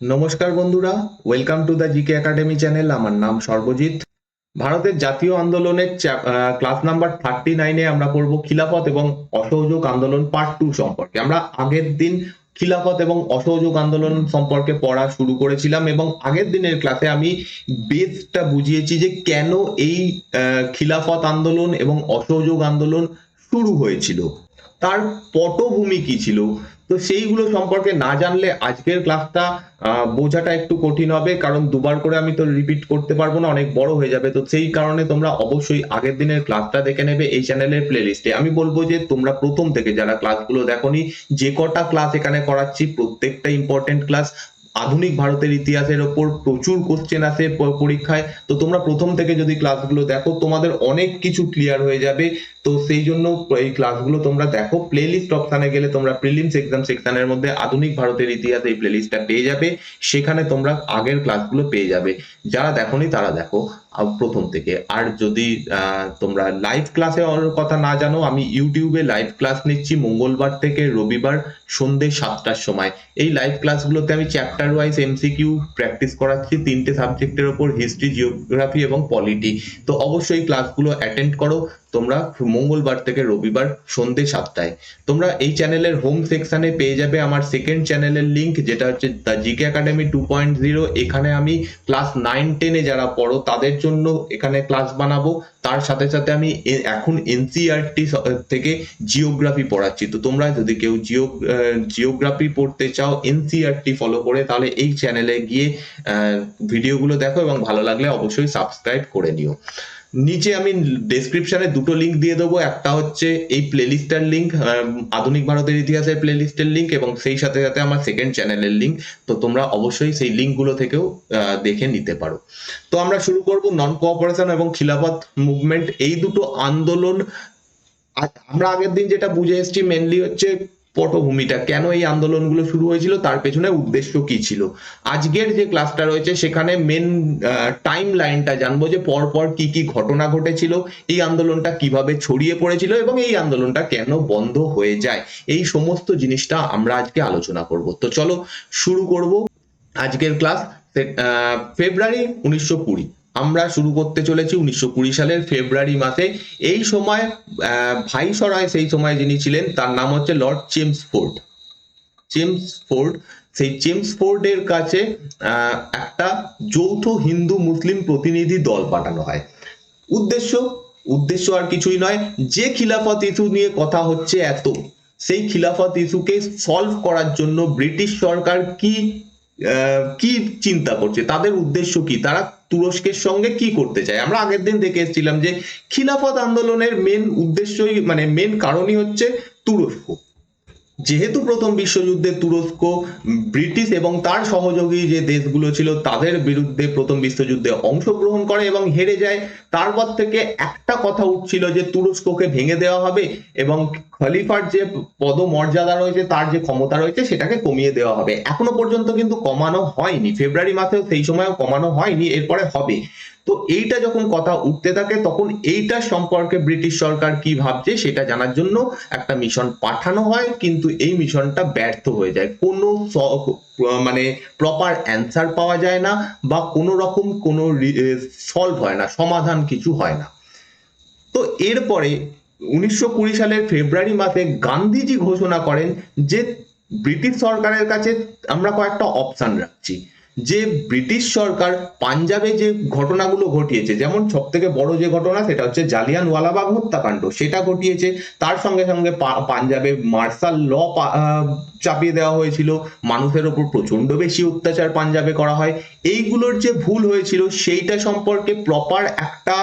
নমস্কার বন্ধুরা, welcome to the GK academy channel. আমার নাম সর্বজিৎ। ভারতের জাতীয় আন্দোলনের ক্লাস নাম্বার 39-এ আমরা পড়ব খিলাফত এবং অসহযোগ আন্দোলন পার্ট 2 সম্পর্কে। আমরা আগের দিন খিলাফত এবং অসহযোগ আন্দোলন সম্পর্কে পড়া শুরু করেছিলাম এবং আগের দিনের ক্লাসে আমি বেসটা বুঝিয়েছি যে কেন এই খিলাফত আন্দোলন এবং অসহযোগ আন্দোলন শুরু হয়েছিল, তার পটভূমি কি ছিল। তো সেইগুলো সম্পর্কে না জানলে আজকের ক্লাসটা বোঝাটা একটু কঠিন হবে, কারণ দুবার করে আমি তো রিপিট করতে পারবো না, অনেক বড় হয়ে যাবে। তো সেই কারণে তোমরা অবশ্যই আগের দিনের ক্লাসটা দেখে নেবে এই চ্যানেলের প্লেলিস্টে। আমি বলবো যে তোমরা প্রথম থেকে যারা ক্লাসগুলো দেখোনি, যে কটা ক্লাস এখানে করাচ্ছি প্রত্যেকটা ইম্পর্টেন্ট ক্লাস। আধুনিক ভারতের ইতিহাসের ওপর প্রচুর কোশ্চেন আসে পরীক্ষায়। তো তোমরা প্রথম থেকে যদি ক্লাসগুলো দেখো তোমাদের অনেক কিছু ক্লিয়ার হয়ে যাবে। তো সেই জন্য এই ক্লাসগুলো তোমরা দেখো। প্লেলিস্ট অপশানে গেলে তোমরা প্রিলিমস এক্সাম সেকশনের মধ্যে আধুনিক ভারতের ইতিহাস এই প্লেলিস্টটা পেয়ে যাবে। সেখানে তোমরা আগের ক্লাসগুলো পেয়ে যাবে। যারা দেখোনি তারা দেখো প্রথম থেকে। আর যদি তোমরা লাইভ ক্লাসে কথা না জানো, আমি ইউটিউবে লাইভ ক্লাস নিচ্ছি মঙ্গলবার থেকে রবিবার সন্ধ্যে 7টার সময়। এই লাইভ ক্লাসগুলোতে আমি চ্যাপ্টার ওয়াইজ এমসিকিউ প্র্যাকটিস করাচ্ছি 3টে সাবজেক্টের ওপর, হিস্ট্রি, জিওগ্রাফি এবং পলিটি। তো অবশ্যই ক্লাসগুলো অ্যাটেন্ড করো তোমরা মঙ্গলবার থেকে রবিবার সন্ধ্যে 7টায়। তোমরা এই চ্যানেলের হোম সেকশনে পেয়ে যাবে আমার সেকেন্ড চ্যানেলের লিংক, যেটা হচ্ছে দ্য জিকে একাডেমি 2.0। এখানে আমি ক্লাস 9-10-এ যারা পড়ো তাদের জন্য এখানে ক্লাস বানাবো। তার সাথে সাথে আমি এখন এনসিইআরটি থেকে জিওগ্রাফি পড়াচ্ছি। তো তোমরা যদি কেউ জিওগ্রাফি পড়তে চাও এনসিইআরটি ফলো করে, তাহলে এই চ্যানেলে গিয়ে ভিডিওগুলো দেখো এবং ভালো লাগলে অবশ্যই সাবস্ক্রাইব করে নিও। নিচে আমি ডেসক্রিপশনে দুটো লিংক দিয়ে দেবো, একটা হচ্ছে এই প্লেলিস্টের লিংক, আধুনিক ভারতের ইতিহাসের প্লেলিস্টের লিংক, এবং সেই সাথে সাথে আমার সেকেন্ড চ্যানেলের লিংক। তো তোমরা অবশ্যই সেই লিঙ্কগুলো থেকেও দেখে নিতে পারো। তো আমরা শুরু করব নন কোঅপারেশন এবং খিলাফত মুভমেন্ট, এই দুটো আন্দোলন। আমরা আগের দিন যেটা বুঝে এসেছি মেনলি হচ্ছে পটভূমিটা, কেন এই আন্দোলনগুলো শুরু হয়েছিল, তার পেছনে উদ্দেশ্য কি ছিল। আজকের যে ক্লাসটা রয়েছে সেখানে মেন টাইম লাইনটা জানবো, যে পরপর কি কি ঘটনা ঘটেছিল, এই আন্দোলনটা কিভাবে ছড়িয়ে পড়েছিল এবং এই আন্দোলনটা কেন বন্ধ হয়ে যায়। এই সমস্ত জিনিসটা আমরা আজকে আলোচনা করব। তো চলো শুরু করব আজকের ক্লাস। ফেব্রুয়ারি 1920 আমরা শুরু করতে চলেছি 1920 সালের ফেব্রুয়ারি মাসে। এই সময় ভাইসরয় সেই সময় যিনি ছিলেন তার নাম হচ্ছে লর্ড চেমসফোর্ড। চেমসফোর্ড, সেই চেমসফোর্ডের কাছে একটা যৌথ হিন্দু মুসলিম প্রতিনিধি দল পাঠানো হয়। উদ্দেশ্য আর কিছুই নয়, যে খিলাফত ইস্যু নিয়ে কথা হচ্ছে এত, সেই খিলাফত ইস্যুকে সলভ করার জন্য ব্রিটিশ সরকার কি কি চিন্তা করছে, তাদের উদ্দেশ্য কি, তারা তুরস্কের সঙ্গে কি করতে চায়। আমরা আগের দিন দেখে এসেছিলাম যে খিলাফত আন্দোলনের মেন উদ্দেশ্যই মানে মেন কারণই হচ্ছে তুরস্ক। যেহেতু প্রথম বিশ্বযুদ্ধে তুরস্ক ব্রিটিশ এবং তার সহযোগী যে দেশগুলো ছিল তাদের বিরুদ্ধে প্রথম বিশ্বযুদ্ধে অংশগ্রহণ করে এবং হেরে যায়, তারপর থেকে একটা কথা উঠছিল যে তুরস্ককে ভেঙে দেওয়া হবে এবং খলিফার যে পদমর্যাদা রয়েছে, তার যে ক্ষমতা রয়েছে সেটাকে কমিয়ে দেওয়া হবে। এখনো পর্যন্ত কিন্তু কমানো হয়নি, ফেব্রুয়ারি মাসেও সেই সময়ও কমানো হয়নি, এরপরে হবে। তো এইটা যখন কথা উঠতে থাকে তখন এইটা সম্পর্কে ব্রিটিশ সরকার কি ভাবছে সেটা জানার জন্য একটা মিশন পাঠানো হয়, কিন্তু এই মিশনটা ব্যর্থ হয়ে যায়। কোনো মানে প্রপার অ্যান্সার পাওয়া যায় না বা কোনো রকম কোনো সলভ হয় না, সমাধান কিছু হয় না। তো এরপরে 1920 সালের ফেব্রুয়ারি মাসে গান্ধীজি ঘোষণা করেন যে ব্রিটিশ সরকারের কাছে আমরা কয়েকটা অপশন রাখছি। যে ব্রিটিশ সরকার পাঞ্জাবে যে ঘটনাগুলো ঘটিয়েছে, যেমন সব থেকে বড় যে ঘটনা সেটা হচ্ছে জালিয়ানওয়ালাবাগ হত্যাকাণ্ড, সেটা ঘটিয়েছে। তার সঙ্গে সঙ্গে পাঞ্জাবে মার্শাল ল চাপিয়ে দেওয়া হয়েছিল, মানুষের ওপর প্রচন্ড বেশি অত্যাচার পাঞ্জাবে করা হয়। এইগুলোর যে ভুল হয়েছিল সেইটা সম্পর্কে প্রপার একটা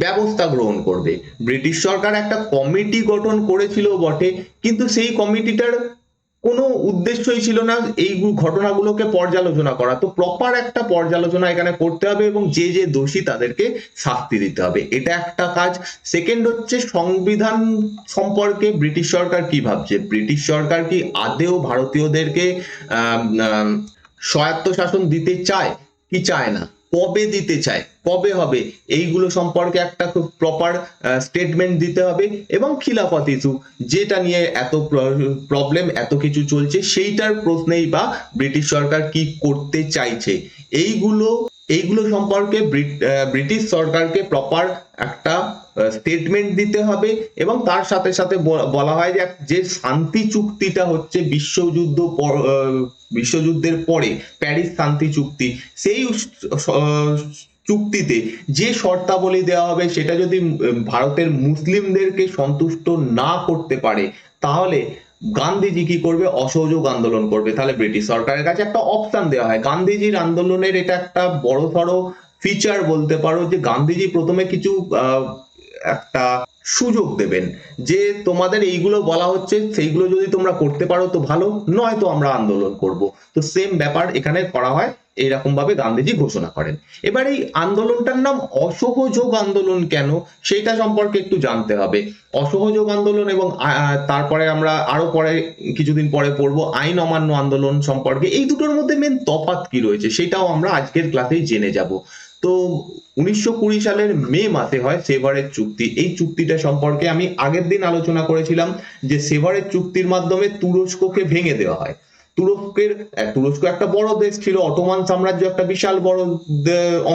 ব্যবস্থা গ্রহণ করবে। ব্রিটিশ সরকার একটা কমিটি গঠন করেছিল বটে, কিন্তু সেই কমিটিটার কোনো উদ্দেশ্যই ছিল না এই ঘটনাগুলোকে পর্যালোচনা করা। তো প্রপার একটা পর্যালোচনা এখানে করতে হবে এবং যে যে দোষী তাদেরকে শাস্তি দিতে হবে, এটা একটা কাজ। সেকেন্ড হচ্ছে সংবিধান সম্পর্কে ব্রিটিশ সরকার কি ভাবছে, ব্রিটিশ সরকার কি আদেও ভারতীয়দেরকে স্বায়ত্ত শাসন দিতে চায় কি চায় না, কবে দিতে চায়, কবে হবে, এইগুলো সম্পর্কে একটা খুব প্রপার স্টেটমেন্ট দিতে হবে। এবং খিলাফত ইস্যু, যেটা নিয়ে এত প্রবলেম, এত কিছু চলছে, সেইটার প্রশ্নেই বা ব্রিটিশ সরকার কি করতে চাইছে, এইগুলো এইগুলো সম্পর্কে ব্রিটিশ সরকারকে প্রপার একটা স্টেটমেন্ট দিতে হবে। এবং তার সাথে সাথে বলা হয় যে যে শান্তি চুক্তিটা হচ্ছে বিশ্বযুদ্ধের পরে প্যারিস শান্তি চুক্তি, সেই চুক্তিতে যে শর্তাবলী দেওয়া হবে সেটা যদি ভারতের মুসলিমদেরকে সন্তুষ্ট না করতে পারে, তাহলে গান্ধীজি কি করবে, অসহযোগ আন্দোলন করবে। তাহলে ব্রিটিশ সরকারের কাছে একটা অপশন দেওয়া হয়। গান্ধীজির আন্দোলনের এটা একটা বড়সড় ফিচার বলতে পারো, যে গান্ধীজি প্রথমে কিছু একটা সুযোগ দেবেন, যে তোমাদের এইগুলো বলা হচ্ছে, সেইগুলো যদি তোমরা করতে পারো তো ভালো, নয়তো আমরা আন্দোলন করব। তো সেম ব্যাপার এখানে করা হয়, এইরকম ভাবে গান্ধীজি ঘোষণা করেন। এবার এই আন্দোলনটার নাম অসহযোগ আন্দোলন কেন, সেটা সম্পর্কে একটু জানতে হবে। অসহযোগ আন্দোলন এবং তারপরে আমরা আরো পরে কিছুদিন পরে পড়বো আইন অমান্য আন্দোলন সম্পর্কে। এই দুটোর মধ্যে মেন তফাৎ কি রয়েছে সেটাও আমরা আজকের ক্লাসেই জেনে যাব। তো 1920 সালের মে মাসে হয় সেভারের চুক্তি। এই চুক্তিটা সম্পর্কে আমি আগের দিন আলোচনা করেছিলাম, যে সেভারের চুক্তির মাধ্যমে তুরস্ককে ভেঙে দেওয়া হয়। তুরস্ক একটা বড় দেশ ছিল, অটোমান সাম্রাজ্য একটা বিশাল বড়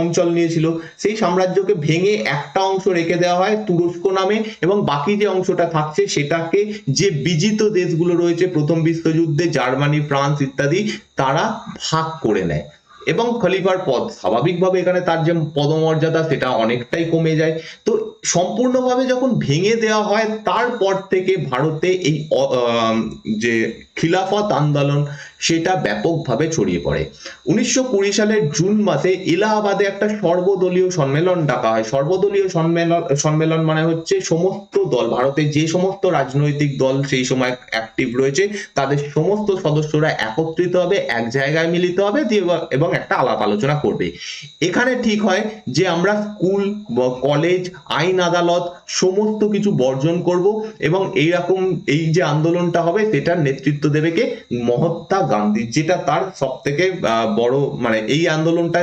অঞ্চল নিয়েছিল। সেই সাম্রাজ্যকে ভেঙে একটা অংশ রেখে দেওয়া হয় তুরস্ক নামে, এবং বাকি যে অংশটা থাকছে সেটাকে যে বিজিত দেশগুলো রয়েছে প্রথম বিশ্বযুদ্ধে, জার্মানি, ফ্রান্স ইত্যাদি, তারা ভাগ করে নেয়। এবং খলিফার পদ, স্বাভাবিকভাবে এখানে তার যে পদমর্যাদা সেটা অনেকটাই কমে যায়। তো সম্পূর্ণভাবে যখন ভেঙে দেওয়া হয়, তারপর থেকে ভারতে এই যে খিলাফত আন্দোলন সেটা ব্যাপকভাবে ছড়িয়ে পড়ে। 1920 সালের জুন মাসে এলাহাবাদে একটা সর্বদলীয় সম্মেলন ডাকা হয়। সর্বদলীয় সম্মেলন মানে হচ্ছে সমস্ত দল, ভারতের যে সমস্ত রাজনৈতিক দল সেই সময় অ্যাক্টিভ রয়েছে, তাদের সমস্ত সদস্যরা একত্রিত হবে, এক জায়গায় মিলিত হবে এবং একটা আলাপ আলোচনা করবে। এখানে ঠিক হয় যে আমরা স্কুল, কলেজ, আইন আদালত সমস্ত কিছু বর্জন করব, এবং এইরকম এই যে আন্দোলনটা হবে সেটার নেতৃত্ব দেবে কে, মহাত্মা গান্ধী, যেটা তার সব থেকে বড়, মানে এই আন্দোলনটা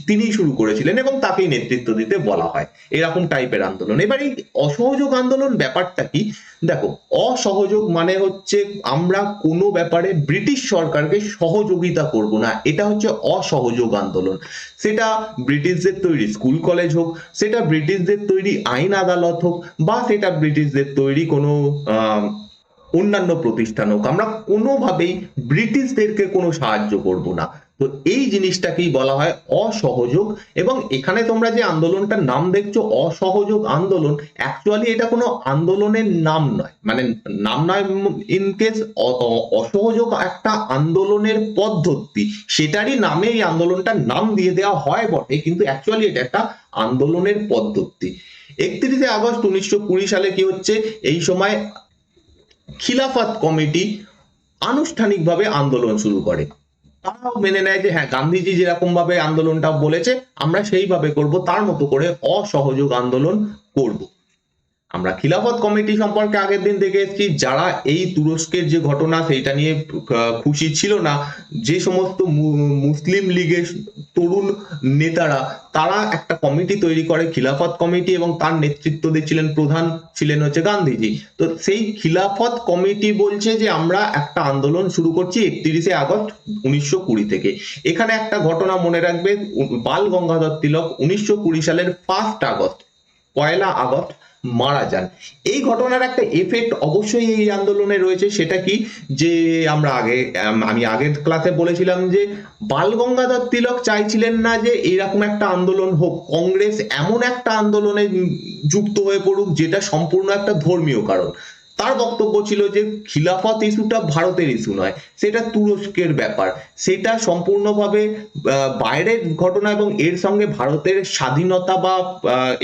তিনি শুরু করেছিলেন এবং তাকেই নেতৃত্ব দিতে বলা হয়। এরকম টাইপের আন্দোলন। এবার এই অসহযোগ আন্দোলন ব্যাপারটা কি, দেখো, অসহযোগ মানে হচ্ছে আমরা কোনো ব্যাপারে ব্রিটিশ সরকারকে সহযোগিতা করব না, এটা হচ্ছে অসহযোগ আন্দোলন। সেটা ব্রিটিশদের তৈরি স্কুল কলেজ হোক, সেটা ব্রিটিশদের তৈরি আইন আদালত হোক, বা সেটা ব্রিটিশদের তৈরি কোনো অন্যান্য প্রতিষ্ঠান হোক, আমরা কোনোভাবেই ব্রিটিশদেরকে কোনো সাহায্য করব না। তো এই জিনিসটাকেই বলা হয় অসহযোগ। এবং এখানে তোমরা যে আন্দোলনটার নাম দেখছো অসহযোগ আন্দোলন, অ্যাকচুয়ালি এটা কোনো আন্দোলনের নাম নয়, মানে নাম নয় ইন কেস, অসহযোগ একটা আন্দোলনের পদ্ধতি, সেটারই নামে এই আন্দোলনটার নাম দিয়ে দেওয়া হয় বটে, কিন্তু অ্যাকচুয়ালি এটা একটা আন্দোলনের পদ্ধতি। 31শে আগস্ট 1920 সালে কি হচ্ছে, এই সময় খিলাফত কমিটি আনুষ্ঠানিকভাবে আন্দোলন শুরু করে। তারাও মেনে নেয় যে হ্যাঁ, গান্ধীজি যেরকম ভাবে আন্দোলনটা বলেছে আমরা সেইভাবে করব, তার মতো করে অসহযোগ আন্দোলন করব। আমরা খিলাফত কমিটি সম্পর্কে আগের দিন দেখে এসেছি, যারা এই তুরস্কের যে ঘটনা সেইটা নিয়ে খুশি ছিল না, যে সমস্ত মুসলিম লীগের তরুণ নেতারা, তারা একটা কমিটি তৈরি করে খিলাফত কমিটি, এবং তার নেতৃত্ব দিচ্ছিলেন, প্রধান ছিলেন হচ্ছে গান্ধীজি। তো সেই খিলাফত কমিটি বলছে যে আমরা একটা আন্দোলন শুরু করছি 31শে আগস্ট 1920 থেকে। এখানে একটা ঘটনা মনে রাখবে, বাল গঙ্গাধর তিলক 1920 সালের 1 আগস্ট মারা যান। এই ঘটনার একটা এফেক্ট অবশ্যই এই আন্দোলনে রয়েছে। সেটা কি, যে আমি আগের ক্লাসে বলেছিলাম যে বাল গঙ্গাধর তিলক চাইছিলেন না যে এরকম একটা আন্দোলন হোক, কংগ্রেস এমন একটা আন্দোলনে যুক্ত হয়ে পড়ুক যেটা সম্পূর্ণ একটা ধর্মীয় কারণ। তার বক্তব্য ছিল যে খিলাফত ইস্যুটা ভারতের ইস্যু নয়, সেটা তুরস্কের ব্যাপার, সেটা সম্পূর্ণভাবে বাইরের ঘটনা, এবং এর সঙ্গে ভারতের স্বাধীনতা বা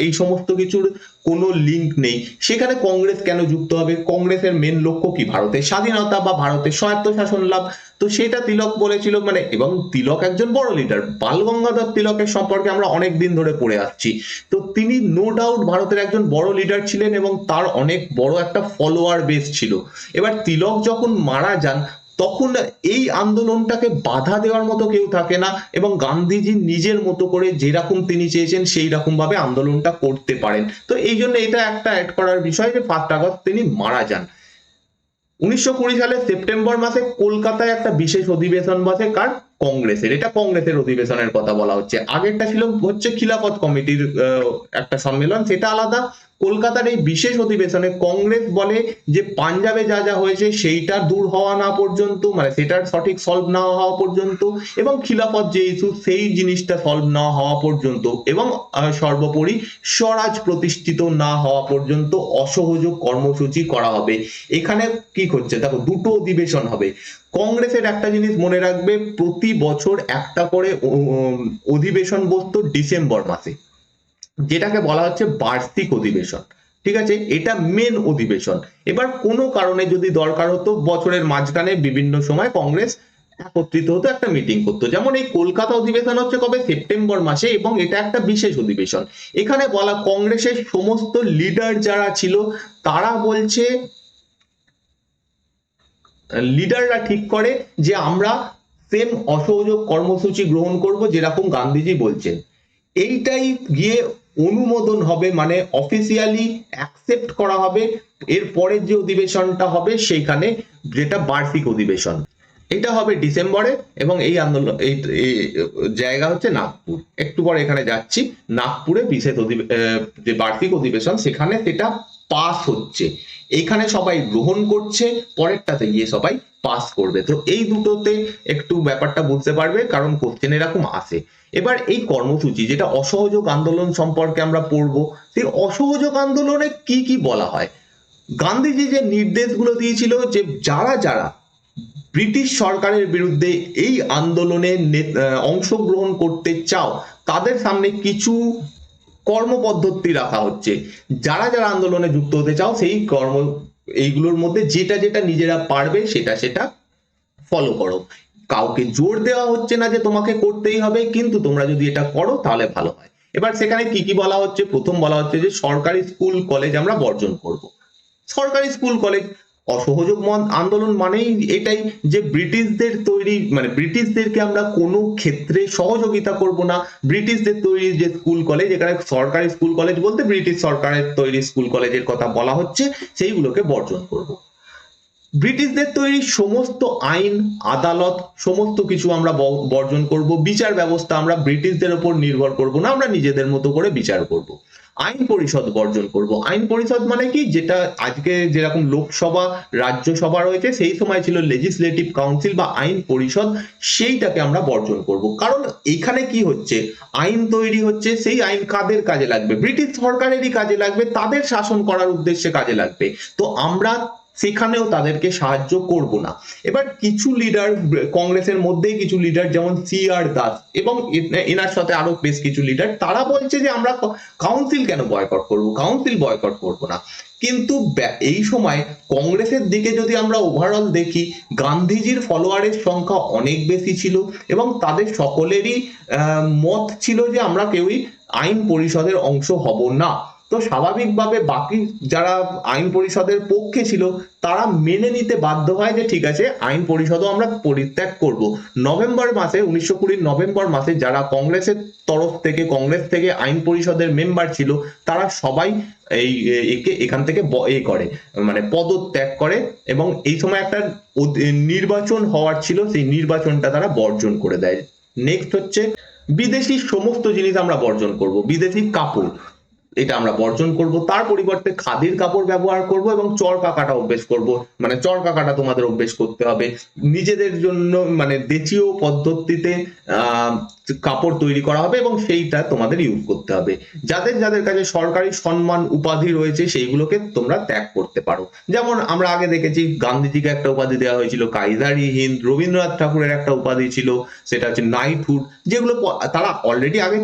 এই সমস্ত কিছুর কোনো লিঙ্ক নেই। সেখানে কংগ্রেস কেন যুক্ত হবে, কংগ্রেসের মেন লক্ষ্য কি, ভারতের স্বাধীনতা বা ভারতের স্বায়ত্তশাসন লাভ। তো সেটা তিলক বলেছিল, মানে, এবং তিলক একজন বড় লিডার, বাল গঙ্গাধর তিলকের সম্পর্কে আমরা অনেক দিন ধরে পড়ে আসছি। তো তিনি নো ডাউট ভারতের একজন বড় লিডার ছিলেন, এবং তার অনেক বড় একটা ফলোয়ার বেস ছিল। এবার তিলক যখন মারা যান, তখন এই আন্দোলনটাকে বাধা দেওয়ার মতো কেউ থাকে না, এবং গান্ধীজি নিজের মতো করে যেরকম তিনি চেয়েছেন সেই রকম ভাবে আন্দোলনটা করতে পারেন। তো এই জন্য এটা একটা অ্যাড করার বিষয় যে 1 আগস্ট তিনি মারা যান। 1920 সালের সেপ্টেম্বর মাসে কলকাতায় একটা বিশেষ অধিবেশন বসে কার? কংগ্রেসের। এটা কংগ্রেসের অধিবেশনের কথা বলা হচ্ছে। আগেরটা ছিল হচ্ছে খিলাফত কমিটির একটা সম্মেলন, সেটা আলাদা। কলকাতার এই বিশেষ অধিবেশনে কংগ্রেস বলে যে পাঞ্জাবে যা যা হয়েছে সেইটা দূর হওয়া না পর্যন্ত, মানে সেটার সঠিক সলভ না হওয়া পর্যন্ত, এবং খিলাফত যে ইস্যু সেই জিনিসটা সলভ না হওয়া পর্যন্ত, এবং সর্বোপরি স্বরাজ প্রতিষ্ঠিত না হওয়া পর্যন্ত অসহযোগ কর্মসূচি করা হবে। এখানে কি করছে দেখো, দুটো অধিবেশন হবে। কংগ্রেসের একটা জিনিস মনে রাখবে, প্রতি বছর একটা করে অধিবেশন বসতো ডিসেম্বর মাসে, যেটাকে বলা হচ্ছে বার্ষিক অধিবেশন। ঠিক আছে, এটা মেন অধিবেশন। এবার কোনো কারণে যদি দরকার হতো বছরের মাঝখানে বিভিন্ন সময় কংগ্রেস একত্রিত হতো, একটা মিটিং করতো। যেমন এই কলকাতা অধিবেশন হচ্ছে কবে? সেপ্টেম্বর মাসে, এবং এটা একটা বিশেষ অধিবেশন। এখানে বলা কংগ্রেসের সমস্ত লিডার যারা ছিল তারা বলছে, লিডাররা ঠিক করে যে আমরা সেম অসহযোগ কর্মসূচি গ্রহণ করব যেরকম গান্ধীজি বলছেন। এইটাই গিয়ে অনুমোদন হবে, মানে অফিসিয়ালি অ্যাকসেপ্ট করা হবে এর পরের যে অধিবেশনটা হবে সেইখানে, যেটা বার্ষিক অধিবেশন। এটা হবে ডিসেম্বরে, এবং এই আন্দোলন এই জায়গা হচ্ছে নাগপুর। একটু পরে এখানে যাচ্ছি। নাগপুরে বিশেষ যে বার্ষিক অধিবেশন, সেখানে সেটা পাস হচ্ছে। এইখানে সবাই গ্রহণ করছে, পরেরটাতে গিয়ে সবাই পাস করবে। তো এই দুটোতে একটু ব্যাপারটা বুঝতে পারবে, কারণ কোশ্চেন এরকম আসে। এবার এই কর্মসূচি যেটা অসহযোগ আন্দোলন সম্পর্কে আমরা পড়বো, সেই অসহযোগ আন্দোলনে কি কি বলা হয়। গান্ধীজি যে নির্দেশগুলো দিয়েছিল যে যারা যারা ব্রিটিশ সরকারের বিরুদ্ধে এই আন্দোলনে অংশগ্রহণ করতে চাও, তাদের সামনে কিছু কর্মপদ্ধতি রাখা হচ্ছে। যারা যারা আন্দোলনে যুক্ত হতে চাও সেই এইগুলোর মধ্যে যেটা যেটা নিজেরা পারবে সেটা সেটা ফলো করো। কাউকে জোর দেওয়া হচ্ছে না যে তোমাকে করতেই হবে, কিন্তু তোমরা যদি এটা করো তাহলে ভালো হয়। এবার সেখানে কি কি বলা হচ্ছে? প্রথম বলা হচ্ছে যে সরকারি স্কুল কলেজ আমরা বর্জন করব। সরকারি স্কুল কলেজ, অসহযোগ আন্দোলন মানেই এটাই যে ব্রিটিশদের তৈরি, মানে ব্রিটিশদেরকে আমরা কোনো ক্ষেত্রে সহযোগিতা করব না। ব্রিটিশদের তৈরি যে স্কুল কলেজ, এখানে সরকারি স্কুল কলেজ বলতে ব্রিটিশ সরকারের তৈরি স্কুল কলেজের কথা বলা হচ্ছে, সেইগুলোকে বর্জন করব। ব্রিটিশদের তৈরি সমস্ত আইন আদালত সমস্ত কিছু আমরা বর্জন করব। বিচার ব্যবস্থা আমরা ব্রিটিশদের উপর নির্ভর করব না, আমরা নিজেদের মতো করে বিচার করব। আইন পরিষদ বর্জন করব। আইন পরিষদ মানে কি? যেটা আজকে যেরকম লোকসভা রাজ্যসভা রয়েছে, সেই সময় ছিল লেজিসলেটিভ কাউন্সিল বা আইন পরিষদ, সেইটাকে আমরা বর্জন করব। কারণ এখানে কি হচ্ছে, আইন তৈরি হচ্ছে, সেই আইন কাদের কাজে লাগবে? ব্রিটিশ সরকারেরই কাজে লাগবে, তাদের শাসন করার উদ্দেশ্যে কাজে লাগবে। তো আমরা সেখানেও তাদেরকে সাহায্য করব না। এবার কিছু লিডার, কংগ্রেসের মধ্যেই কিছু লিডার যেমন CR দাস এবং এনার সাথে আরো বেশ কিছু লিডার, তারা বলছে যে আমরা কাউন্সিল কেন বয়কট করব, কাউন্সিল বয়কট করব না। কিন্তু এই সময় কংগ্রেসের দিকে যদি আমরা ওভারঅল দেখি, গান্ধীজির ফলোয়ারের সংখ্যা অনেক বেশি ছিল, এবং তাদের সকলেরই মত ছিল যে আমরা কেউই আইন পরিষদের অংশ হব না। তো স্বাভাবিকভাবে বাকি যারা আইন পরিষদের পক্ষে ছিল তারা মেনে নিতে বাধ্য হয় যে ঠিক আছে, আইন পরিষদও আমরা পরিত্যাগ করব। নভেম্বর মাসে 1920 নভেম্বর মাসে যারা কংগ্রেসের তরফ থেকে, কংগ্রেস থেকে আইন পরিষদের মেম্বার ছিল, তারা সবাই এখান থেকে করে, মানে পদত্যাগ করে, এবং এই সময় একটা নির্বাচন হওয়ার ছিল, সেই নির্বাচনটা তারা বর্জন করে দেয়। নেক্সট হচ্ছে বিদেশি সমস্ত জিনিস আমরা বর্জন করব। বিদেশি কাপড়, এটা আমরা বর্জন করব, তার পরিবর্তে খাদির কাপড় ব্যবহার করব, এবং চরকা কাটা অভ্যেস করব, মানে চরকা কাটা তোমাদের অভ্যেস করতে হবে। নিজেদের জন্য মানে দেশীয় পদ্ধতিতে কাপড় তৈরি করা হবে, এবং সেইটা তোমাদের ইউজ করতে হবে। যাদের যাদের কাছে সরকারি সম্মান উপাধি রয়েছে সেইগুলোকে তোমরা ত্যাগ করতে পারো। যেমন আমরা আগে দেখেছি গান্ধীজিকে একটা উপাধি দেওয়া হয়েছিল কাইজার-ই হিন্দ, রবীন্দ্রনাথ ঠাকুরের একটা উপাধি ছিল সেটা হচ্ছে নাইটহুড, যেগুলো তারা অলরেডি আগে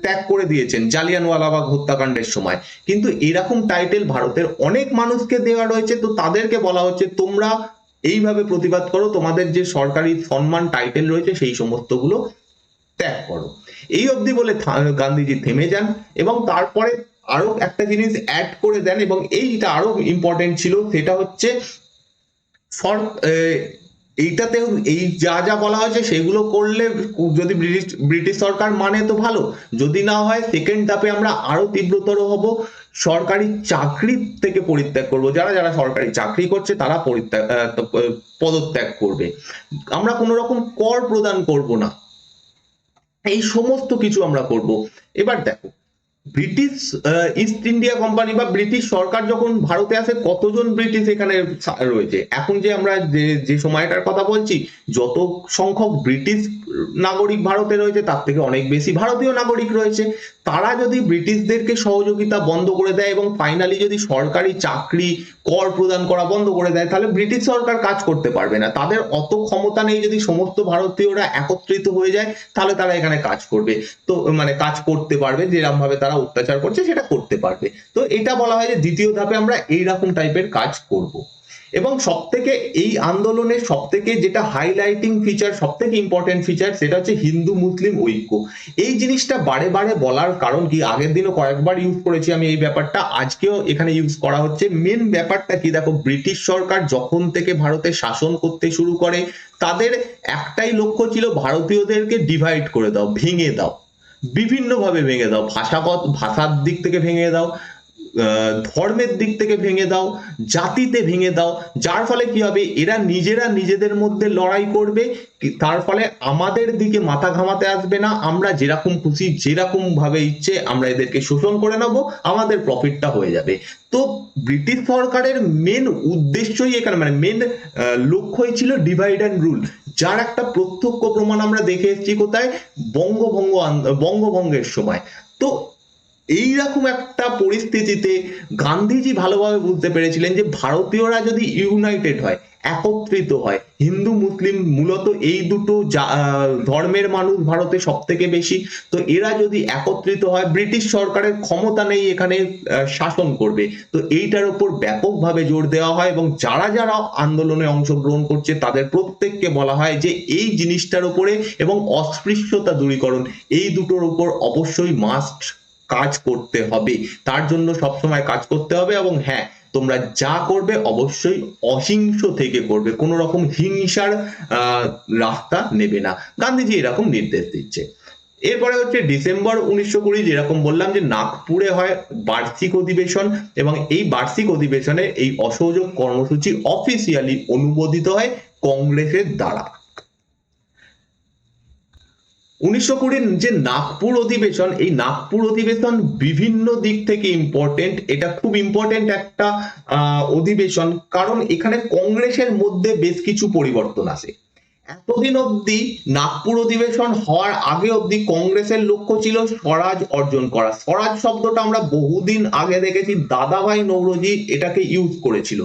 ত্যাগ করে দিয়েছেন জালিয়ানওয়ালাবাগ হত্যাকাণ্ডের সময়। কিন্তু এরকম টাইটেল ভারতের অনেক মানুষকে দেওয়া রয়েছে, তো তাদেরকে বলা হচ্ছে তোমরা এইভাবে প্রতিবাদ করো, তোমাদের যে সরকারি সম্মান টাইটেল রয়েছে সেই সমস্ত গুলো ত্যাগ করো। এই অবধি বলে গান্ধীজি থেমে যান, এবং তারপরে আরো একটা জিনিস অ্যাড করে দেন, এবং এইটা আরো ইম্পর্টেন্ট ছিল, সেটা হচ্ছে এইটাতে এই যা যা বলা হয়েছে সেগুলো করলে যদি ব্রিটিশ সরকার মানে তো ভালো, যদি না হয় সেকেন্ড ধাপে আমরা আরো তীব্রতর হব, সরকারি চাকরি থেকে পরিত্যাগ করব, যারা যারা সরকারি চাকরি করছে তারা পদত্যাগ করবে, আমরা কোনো রকম কর প্রদান করব না, এই সমস্ত কিছু আমরা করব। এবার দেখো, ব্রিটিশ ইস্ট ইন্ডিয়া কোম্পানি বা ব্রিটিশ সরকার যখন ভারতে আসে, কতজন ব্রিটিশ এখানে রয়েছে, এখন যে আমরা যে সময়টার কথা বলছি, যত সংখ্যক ব্রিটিশ নাগরিক ভারতে রয়েছে তার থেকে অনেক বেশি ভারতীয় নাগরিক রয়েছে। তারা যদি ব্রিটিশদেরকে সহযোগিতা বন্ধ করে দেয় এবং ফাইনালি যদি সরকারি চাকরি কর প্রদান করা বন্ধ করে দেয়, তাহলে ব্রিটিশ সরকার কাজ করতে পারবে না, তাদের অত ক্ষমতা নেই। যদি সমস্ত ভারতীয়রা একত্রিত হয়ে যায় তাহলে তারা এখানে কাজ করবে, তো মানে কাজ করতে পারবে, যেরকম ভাবে তারা অত্যাচার করছে সেটা করতে পারবে। তো এটা বলা হয় যে দ্বিতীয় ধাপে আমরা এইরকম টাইপের কাজ করব। এবং সব থেকে এই আন্দোলনের সব থেকে যেটা হাইলাইটিং ফিচার, সব থেকে ইম্পর্টেন্ট ফিচার, সেটা হচ্ছে হিন্দু মুসলিম ঐক্য। এই জিনিসটা বারে বারে বলার কারণ কি, আগের দিনও কয়েকবার ইউজ করেছি আমি এই ব্যাপারটা, আজকেও এখানে ইউজ করা হচ্ছে। মেন ব্যাপারটা কি, দেখো, ব্রিটিশ সরকার যখন থেকে ভারতে শাসন করতে শুরু করে, তাদের একটাই লক্ষ্য ছিল ভারতীয়দেরকে ডিভাইড করে দাও, ভেঙে দাও, বিভিন্ন ভাবে ভেঙে দাও, ভাষার দিক থেকে ভেঙে দাও, ধর্মের দিক থেকে ভেঙে দাও, জাতিতে ভেঙে দাও, যার ফলে কি হবে, এরা নিজেরা নিজেদের মধ্যে লড়াই করবে, তার ফলে আমাদের দিকে মাথা ঘামাতে আসবে না, আমরা যেরকম খুশি যেরকম ভাবে ইচ্ছে আমরা এদেরকে শোষণ করে নেবো, আমাদের প্রফিটটা হয়ে যাবে। তো ব্রিটিশ সরকারের মেন উদ্দেশ্যই এখানে, মানে মেন লক্ষ্যই ছিল ডিভাইড অ্যান্ড রুল, যার একটা প্রত্যক্ষ প্রমাণ আমরা দেখে এসেছি কোথায়, বঙ্গভঙ্গের সময়। তো এইরকম একটা পরিস্থিতিতে গান্ধীজি ভালোভাবে বুঝতে পেরেছিলেন যে ভারতীয়রা যদি ইউনাইটেড হয়, একত্রিত হয়, হিন্দু মুসলিম মূলত এই দুটো ধর্মের মানুষ ভারতে সব থেকে বেশি, তো এরা যদি একত্রিত হয়, ব্রিটিশ সরকারের ক্ষমতা নেই এখানে শাসন করবে। তো এইটার উপর ব্যাপকভাবে জোর দেওয়া হয় এবং যারা যারা আন্দোলনে অংশগ্রহণ করছে তাদের প্রত্যেককে বলা হয় যে এই জিনিসটার উপরে এবং অস্পৃশ্যতা দূরীকরণ, এই দুটোর উপর অবশ্যই মাস্ট কাজ করতে হবে, তার জন্য সবসময় কাজ করতে হবে। এবং হ্যাঁ, তোমরা যা করবে অবশ্যই অহিংস থেকে করবে, কোন রকম হিংসার রাস্তা নেবে না, গান্ধীজি এরকম নির্দেশ দিচ্ছে। এরপরে হচ্ছে ডিসেম্বর 1920, যেরকম বললাম যে নাগপুরে হয় বার্ষিক অধিবেশন, এবং এই বার্ষিক অধিবেশনে এই অসহযোগ কর্মসূচি অফিসিয়ালি অনুমোদিত হয় কংগ্রেসের দ্বারা। 1920 যে নাগপুর অধিবেশন, এই নাগপুর অধিবেশন বিভিন্ন দিক থেকে ইম্পর্টেন্ট, এটা খুব ইম্পর্টেন্ট একটা অধিবেশন, কারণ এখানে কংগ্রেসের মধ্যে বেশ কিছু পরিবর্তন আসে। এতদিন অবধি নাগপুর অধিবেশন হওয়ার আগে অবধি কংগ্রেসের লক্ষ্য ছিল স্বরাজ অর্জন করা। স্বরাজ শব্দটা আমরা বহুদিন আগে দেখেছি, দাদাভাই নৌরোজি এটাকে ইউজ করেছিল,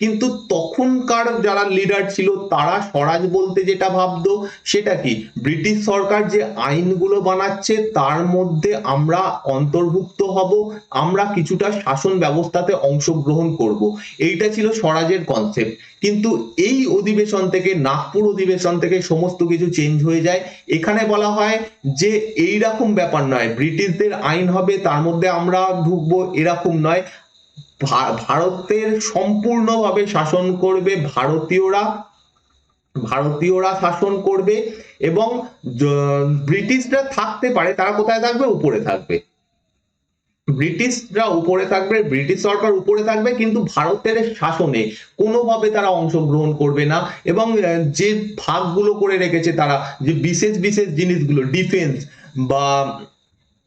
কিন্তু তখনকার যারা লিডার ছিল তারা স্বরাজ বলতে যেটা ভাবতো সেটা কি, ব্রিটিশ সরকার যে আইনগুলো বানাচ্ছে তার মধ্যে আমরা অন্তর্ভুক্ত হব, আমরা কিছুটা শাসন ব্যবস্থাতে অংশগ্রহণ করব, এইটা ছিল স্বরাজের কনসেপ্ট। কিন্তু এই অধিবেশন থেকে, নাগপুর অধিবেশন থেকে সমস্ত কিছু চেঞ্জ হয়ে যায়। এখানে বলা হয় যে এইরকম ব্যাপার নয়, ব্রিটিশদের আইন হবে তার মধ্যে আমরা ঢুকবো, এরকম নয়, ভারতের সম্পূর্ণভাবে শাসন করবে ভারতীয়রা, ভারতীয়রা শাসন করবে। এবং ব্রিটিশরা থাকতে পারে, তারা কোথায় থাকবে, উপরে থাকবে, ব্রিটিশরা উপরে থাকবে, ব্রিটিশ সরকার উপরে থাকবে, কিন্তু ভারতের শাসনে কোনোভাবে তারা অংশগ্রহণ করবে না। এবং যে ভাগগুলো করে রেখেছে তারা, যে বিশেষ বিশেষ জিনিসগুলো, ডিফেন্স বা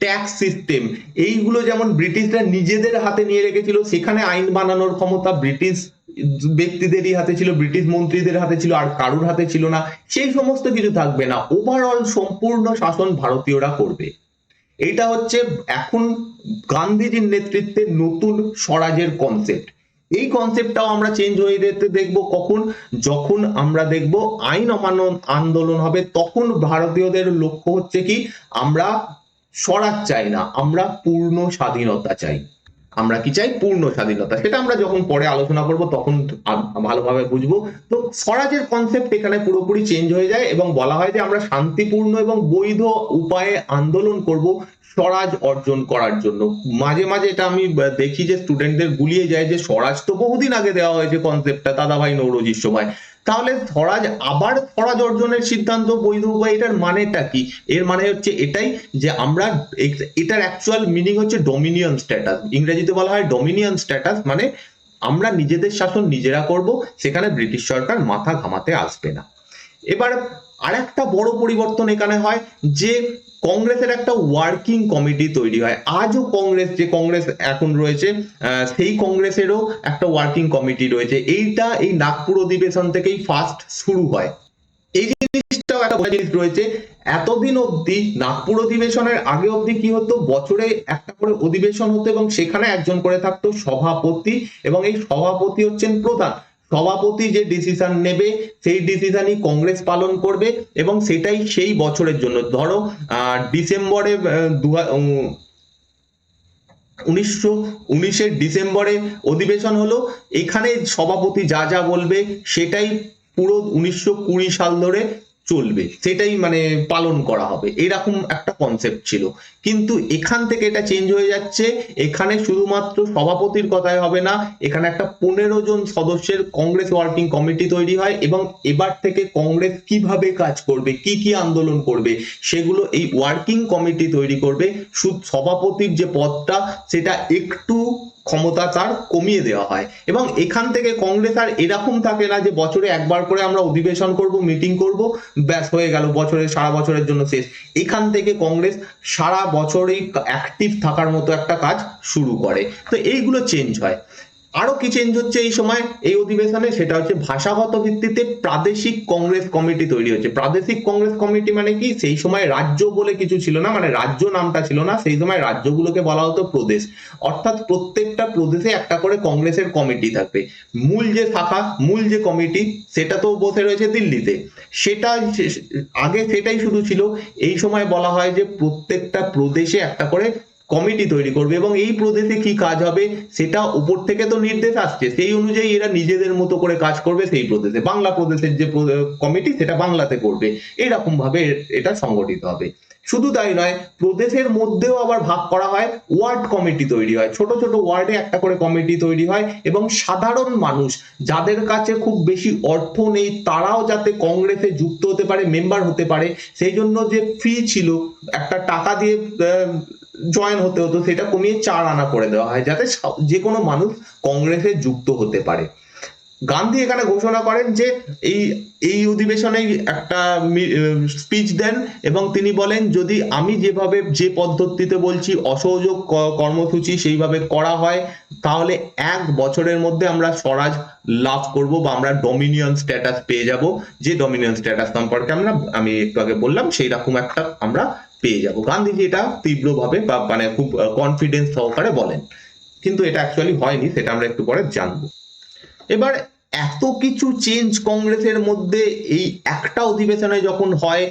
ট্যাক্স সিস্টেম, এইগুলো যেমন ব্রিটিশরা নিজেদের হাতে নিয়ে রেখেছিল, সেখানে আইন বানানোর ক্ষমতা ব্রিটিশ ব্যক্তিদেরই হাতে ছিল, ব্রিটিশ মন্ত্রীদের হাতে ছিল, আর কারুর হাতে ছিল না, সেই সমস্ত কিছু থাকবে না, ওভারঅল সম্পূর্ণ শাসন ভারতীয়রা করবে। এটা হচ্ছে এখন গান্ধীজির নেতৃত্বে নতুন স্বরাজের কনসেপ্ট। এই কনসেপ্টটাও আমরা চেঞ্জ হয়ে যেতে দেখবো কখন, যখন আমরা দেখবো আইন অমান্য আন্দোলন হবে, তখন ভারতীয়দের লক্ষ্য হচ্ছে কি, আমরা স্বরাজ চাই না, আমরা পূর্ণ স্বাধীনতা চাই। আমরা কি চাই, পূর্ণ স্বাধীনতা, সেটা আমরা যখন পরে আলোচনা করব তখন ভালোভাবে বুঝবো। তো স্বরাজের কনসেপ্ট এখানে পুরোপুরি চেঞ্জ হয়ে যায় এবং বলা হয় যে আমরা শান্তিপূর্ণ এবং বৈধ উপায়ে আন্দোলন করব স্বরাজ অর্জন করার জন্য। মাঝে মাঝে এটা আমি দেখি যে স্টুডেন্টদের গুলিয়ে যায় যে স্বরাজ তো বহুদিন আগে দেওয়া হয়েছে কনসেপ্টটা দাদাভাই নৌরোজির সময়, তাহলে স্বরাজ আবার স্বরাজ অর্জনের সিদ্ধান্ত বৈধ বা এটার মানেটা কি? এর মানে হচ্ছে এটাই যে আমরা এটার অ্যাকচুয়াল মিনিং হচ্ছে ডোমিনিয়ন স্ট্যাটাস, ইংরেজিতে বলা হয় ডোমিনিয়ন স্ট্যাটাস, মানে আমরা নিজেদের শাসন নিজেরা করব, সেখানে ব্রিটিশ সরকার মাথা ঘামাতে আসবে না। এবার আরেকটা বড় পরিবর্তন এখানে হয় যে কংগ্রেসের একটা ওয়ার্কিং কমিটি তৈরি হয়। আজও কংগ্রেস, যে কংগ্রেস এখন রয়েছে সেই কংগ্রেসেরও একটা ওয়ার্কিং কমিটি রয়েছে। এইটা এই নাগপুর অধিবেশন থেকেই ফার্স্ট শুরু হয়। এই জিনিসটাও একটা বড় জিনিস রয়েছে। এতদিন অবধি নাগপুর অধিবেশনের আগে অবধি কি হতো, বছরে একটা করে অধিবেশন হতো এবং সেখানে একজন করে থাকতো সভাপতি, এবং এই সভাপতি হচ্ছেন প্রধান। সভাপতি যে ডিসিশন নেবে সেই ডিসিশনই কংগ্রেস পালন করবে, এবং সেটাই সেই বছরের জন্য। ধরো ডিসেম্বরে 1919-এর ডিসেম্বরে অধিবেশন হলো, এখানে সভাপতি যা যা বলবে সেটাই পুরো 1920 সাল ধরে চলবে, সেটাই মানে পালন করা হবে, এরকম একটা কনসেপ্ট ছিল। কিন্তু এখান থেকে এটা চেঞ্জ হয়ে যাচ্ছে, এখানে শুধুমাত্র সভাপতির কথাই হবে না, এখানে একটা 15 জন সদস্যের কংগ্রেস ওয়ার্কিং কমিটি তৈরি হয়, এবং এবার থেকে কংগ্রেস কিভাবে কাজ করবে, কি কি আন্দোলন করবে, সেগুলো এই ওয়ার্কিং কমিটি তৈরি করবে। সভাপতির যে পদটা সেটা একটু ক্ষমতা তার কমিয়ে দেওয়া হয়, এবং এখান থেকে কংগ্রেস আর এরকম থাকে না যে বছরে একবার করে আমরা অধিবেশন করব, মিটিং করব, ব্যাস হয়ে গেল, বছরের সারা বছরের জন্য শেষ। এখান থেকে কংগ্রেস সারা বছরই অ্যাক্টিভ থাকার মতো একটা কাজ শুরু করে। তো এইগুলো চেঞ্জ হয়। আরো কি চেঞ্জ হচ্ছে এই সময় এই অধিবেশনে, সেটা হচ্ছে ভাষাগত ভিত্তিতে প্রাদেশিক কংগ্রেস কমিটি তৈরি হচ্ছে। প্রাদেশিক কংগ্রেস কমিটি মানে কি, সেই সময় রাজ্য বলে কিছু ছিল না, মানে রাজ্য নামটা ছিল না, সেই সময় রাজ্যগুলোকে বলা হতো প্রদেশ। অর্থাৎ প্রত্যেকটা প্রদেশে একটা করে কংগ্রেসের কমিটি থাকবে। মূল যে শাখা, মূল যে কমিটি, সেটা তো বসে রয়েছে দিল্লিতে। সেটা আগে সেটাই শুধু ছিল, এই সময় বলা হয় যে প্রত্যেকটা প্রদেশে একটা করে কমিটি তৈরি করবে, এবং এই প্রদেশে কি কাজ হবে সেটা উপর থেকে তো নির্দেশ আসছে, সেই অনুযায়ী এরা নিজেদের মতো করে কাজ করবে। সেই প্রদেশে, বাংলা প্রদেশের যে কমিটি সেটা বাংলাতে করবে, এইরকম ভাবে এটা সংগঠিত হবে। শুধু তাই নয়, প্রদেশের মধ্যেও আবার ভাগ করা হয়, ওয়ার্ড কমিটি তৈরি হয়, ছোট ছোট ওয়ার্ডে একটা করে কমিটি তৈরি হয়, এবং সাধারণ মানুষ যাদের কাছে খুব বেশি অর্থ নেই তারাও যাতে কংগ্রেসে যুক্ত হতে পারে, মেম্বার হতে পারে, সেই জন্য যে ফি ছিল, একটা টাকা দিয়ে জয়েন হতে হতো, সেটা কমিয়ে 4 আনা করে দেওয়া হয়, যাতে যে কোনো মানুষ কংগ্রেসে যুক্ত হতে পারে। গান্ধী এখানে ঘোষণা করেন যে এই এই অধিবেশনে একটা স্পিচ দেন, এবং তিনি বলেন যদি আমি যেভাবে যে পদ্ধতিতে বলছি অসহযোগ কর্মসূচি সেইভাবে করা হয়, তাহলে 1 বছরের মধ্যে আমরা স্বরাজ লাভ করব, বা আমরা ডমিনিয়ন স্ট্যাটাস পেয়ে যাব। যে ডমিনিয়ন স্ট্যাটাস সম্পর্কে আমি একটু আগে বললাম, সেই রকম একটা আমরা পেয়ে যাব। গান্ধীজি এটা তীব্রভাবে বা মানে খুব কনফিডেন্স সহকারে বলেন, কিন্তু এটা অ্যাকচুয়ালি হয়নি, সেটা আমরা একটু পরে জানবো। এবার এত কিছু চেঞ্জ কংগ্রেসের মধ্যে এই একটা অধিবেশনে যখন হয়,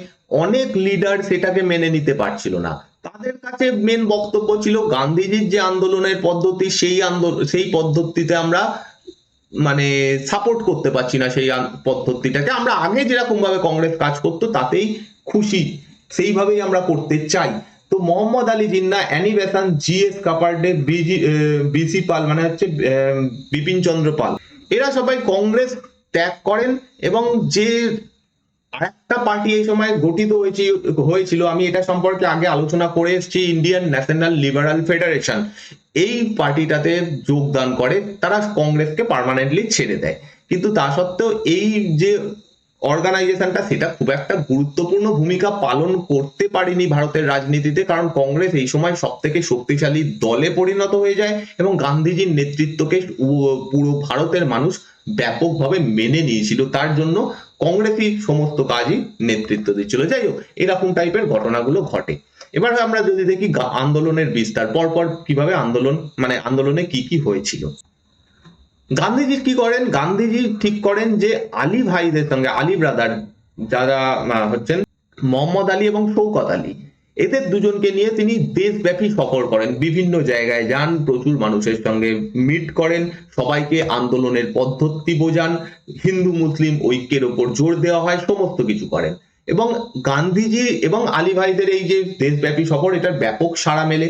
অনেক লিডার সেটাকে মেনে নিতে পারছিল না। তাদের কাছে মেন বক্তব্য ছিল গান্ধীজির যে আন্দোলনের পদ্ধতি, সেই পদ্ধতিতে আমরা মানে সাপোর্ট করতে পারছি না, সেই পদ্ধতিটাকে আমরা আগে যেরকম ভাবে কংগ্রেস কাজ করতো তাতেই খুশি, সেইভাবেই আমরা করতে চাই। তো Mohammad Ali Jinnah, Annie Besant, G S. Khaparde, B C. Pal মানে হচ্ছে বিপিন চন্দ্র পাল, এরা সবাই কংগ্রেস ত্যাগ করেন, এবং যে আরেকটা পার্টি এই সময় গঠিত হয়েছিল, আমি এটা সম্পর্কে আগে আলোচনা করে এসেছি, ইন্ডিয়ান ন্যাশনাল লিবারাল ফেডারেশন, এই পার্টিটাতে যোগদান করে, তারা কংগ্রেসকে পার্মানেন্টলি ছেড়ে দেয়। কিন্তু তা সত্ত্বেও এই যে অর্গানাইজেশনটা, সেটা খুব একটা গুরুত্বপূর্ণ ভূমিকা পালন করতে পারেনি ভারতের রাজনীতিতে, কারণ কংগ্রেস এই সময় সব থেকে শক্তিশালী দলে পরিণত হয়ে যায়, এবং গান্ধীজির নেতৃত্বকে পুরো ভারতের মানুষ ব্যাপকভাবে মেনে নিয়েছিল, তার জন্য কংগ্রেসই সমস্ত কাজই নেতৃত্ব দিচ্ছিল। যাই হোক, এরকম টাইপের ঘটনাগুলো ঘটে। এবার আমরা যদি দেখি আন্দোলনের বিস্তার, পরপর কিভাবে আন্দোলনে কি কি হয়েছিল। গান্ধীজি কি করেন, গান্ধীজি ঠিক করেন যে আলী ভাইদের সঙ্গে, আলী ব্রাদার যারা হচ্ছেন মোহাম্মদ আলী এবং শৌকত আলী, এদের দুজনকে নিয়ে তিনি দেশব্যাপী সফর করেন, বিভিন্ন জায়গায় যান, প্রচুর মানুষের সঙ্গে মিট করেন, সবাইকে আন্দোলনের পদ্ধতি বোঝান, হিন্দু মুসলিম ঐক্যের ওপর জোর দেওয়া হয়, সমস্ত কিছু করেন। এবং গান্ধীজি এবং আলী ভাইদের এই যে দেশব্যাপী সফর, এটার ব্যাপক সাড়া মেলে।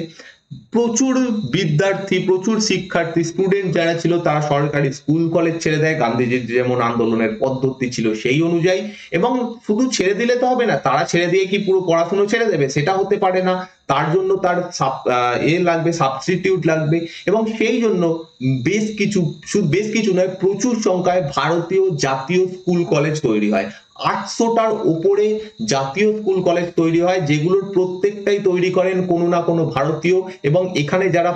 প্রচুর বিদ্যার্থী, প্রচুর শিক্ষার্থী, স্টুডেন্ট যারা ছিল তারা সরকারি স্কুল কলেজ ছেড়ে দেয় গান্ধীজির যেমন আন্দোলনের পদ্ধতি ছিল সেই অনুযায়ী। এবং শুধু ছেড়ে দিলে তো হবে না, তারা ছেড়ে দিয়ে কি পুরো পড়াশুনো ছেড়ে দেবে? সেটা হতে পারে না। তার জন্য তার লাগবে, সাবস্টিটিউট লাগবে। এবং সেই জন্য বেশ কিছু, শুধু বেশ কিছু নয়, প্রচুর সংখ্যায় ভারতীয় জাতীয় স্কুল কলেজ তৈরি হয়। 800টার উপরে জাতীয় স্কুল কলেজ তৈরি হয়, যেগুলোর প্রত্যেকটাই তৈরি করেন কোনো না কোনো ভারতীয়। এবং এখানে যারা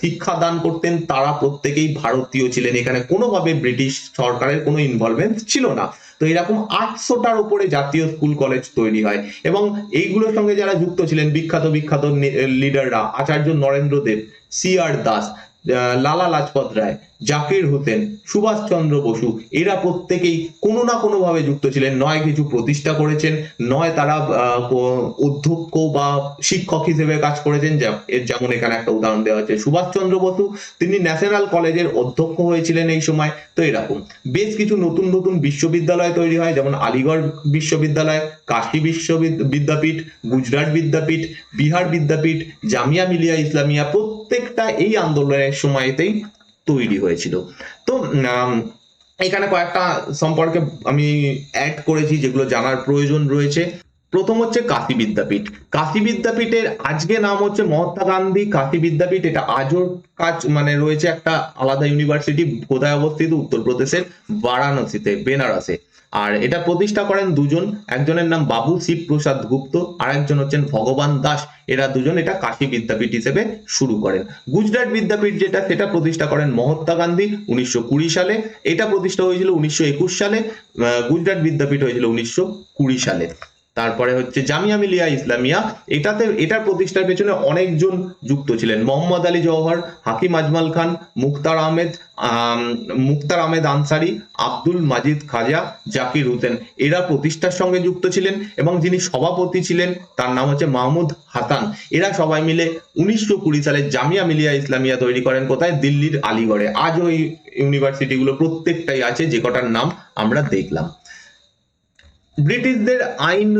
শিক্ষা দান করতেন তারা প্রত্যেকেই ভারতীয় ছিলেন, এখানে কোনোভাবে ব্রিটিশ সরকারের কোনো ইনভলভমেন্ট ছিল না। তো এরকম 800টার উপরে জাতীয় স্কুল কলেজ তৈরি হয়। এবং এইগুলোর সঙ্গে যারা যুক্ত ছিলেন বিখ্যাত বিখ্যাত লিডাররা, আচার্য নরেন্দ্র দেব, সি.আর. দাস, লালা লাজপত রায়, জাকির হোসেন, সুভাষচন্দ্র বসু, এরা প্রত্যেকেই কোনো না কোনো ভাবে যুক্ত ছিলেন। নয় কিছু প্রতিষ্ঠা করেছেন, নয় তারা অধ্যক্ষ বা শিক্ষক হিসেবে কাজ করেছেন। যেমন এখানে একটা উদাহরণ দেওয়া হচ্ছে সুভাষচন্দ্র বসু, তিনি ন্যাশনাল কলেজের অধ্যক্ষ হয়েছিলেন এই সময়। তো এরকম বেশ কিছু নতুন নতুন বিশ্ববিদ্যালয় তৈরি হয়, যেমন আলিগড় বিশ্ববিদ্যালয়, কাশী বিদ্যাপীঠ, গুজরাট বিদ্যাপীঠ, বিহার বিদ্যাপীঠ, জামিয়া মিলিয়া ইসলামিয়া, প্রত্যেকটা এই আন্দোলনের সময়তেই তৈরি হয়েছিল। তো এখানে কয়েকটা সম্পর্কে আমি অ্যাড করেছি যেগুলো জানার প্রয়োজন রয়েছে। প্রথম হচ্ছে কাশী বিদ্যাপীঠ। কাশী বিদ্যাপীঠের আজকে নাম হচ্ছে মহাত্মা গান্ধী কাশী বিদ্যাপীঠ। এটা আজও কাজ মানে রয়েছে, একটা আলাদা ইউনিভার্সিটি। কোথায় অবস্থিত? উত্তরপ্রদেশের বারাণসীতে, বেনারসে। আর এটা প্রতিষ্ঠা করেন দুজন, একজনের নাম বাবু শিব প্রসাদ গুপ্ত, আর একজন হচ্ছেন ভগবান দাস। এরা দুজন এটা কাশী বিদ্যাপীঠ হিসেবে শুরু করেন। গুজরাট বিদ্যাপীঠ যেটা, সেটা প্রতিষ্ঠা করেন মহাত্মা গান্ধী 1920 সালে। এটা প্রতিষ্ঠা হয়েছিল 1921 সালে। গুজরাট বিদ্যাপীঠ হয়েছিল 1920 সালে। তারপরে হচ্ছে জামিয়া মিলিয়া ইসলামিয়া, এটার প্রতিষ্ঠার পেছনে অনেকজন যুক্ত ছিলেন। মোহাম্মদ আলী জওহর, হাকিম আজমাল খান, মুক্তার আহমেদ আনসারি, আব্দুল মাজিদ খাজা, জাকির হোসেন, এরা প্রতিষ্ঠার সঙ্গে যুক্ত ছিলেন। এবং যিনি সভাপতি ছিলেন তার নাম হচ্ছে মাহমুদ হাসান। এরা সবাই মিলে 1920 সালে জামিয়া মিলিয়া ইসলামিয়া তৈরি করেন। কোথায়? দিল্লির আলিগড়ে। আজও এই ইউনিভার্সিটি গুলো প্রত্যেকটাই আছে, যে কটার নাম আমরা দেখলাম। ব্রিটিশদের আইন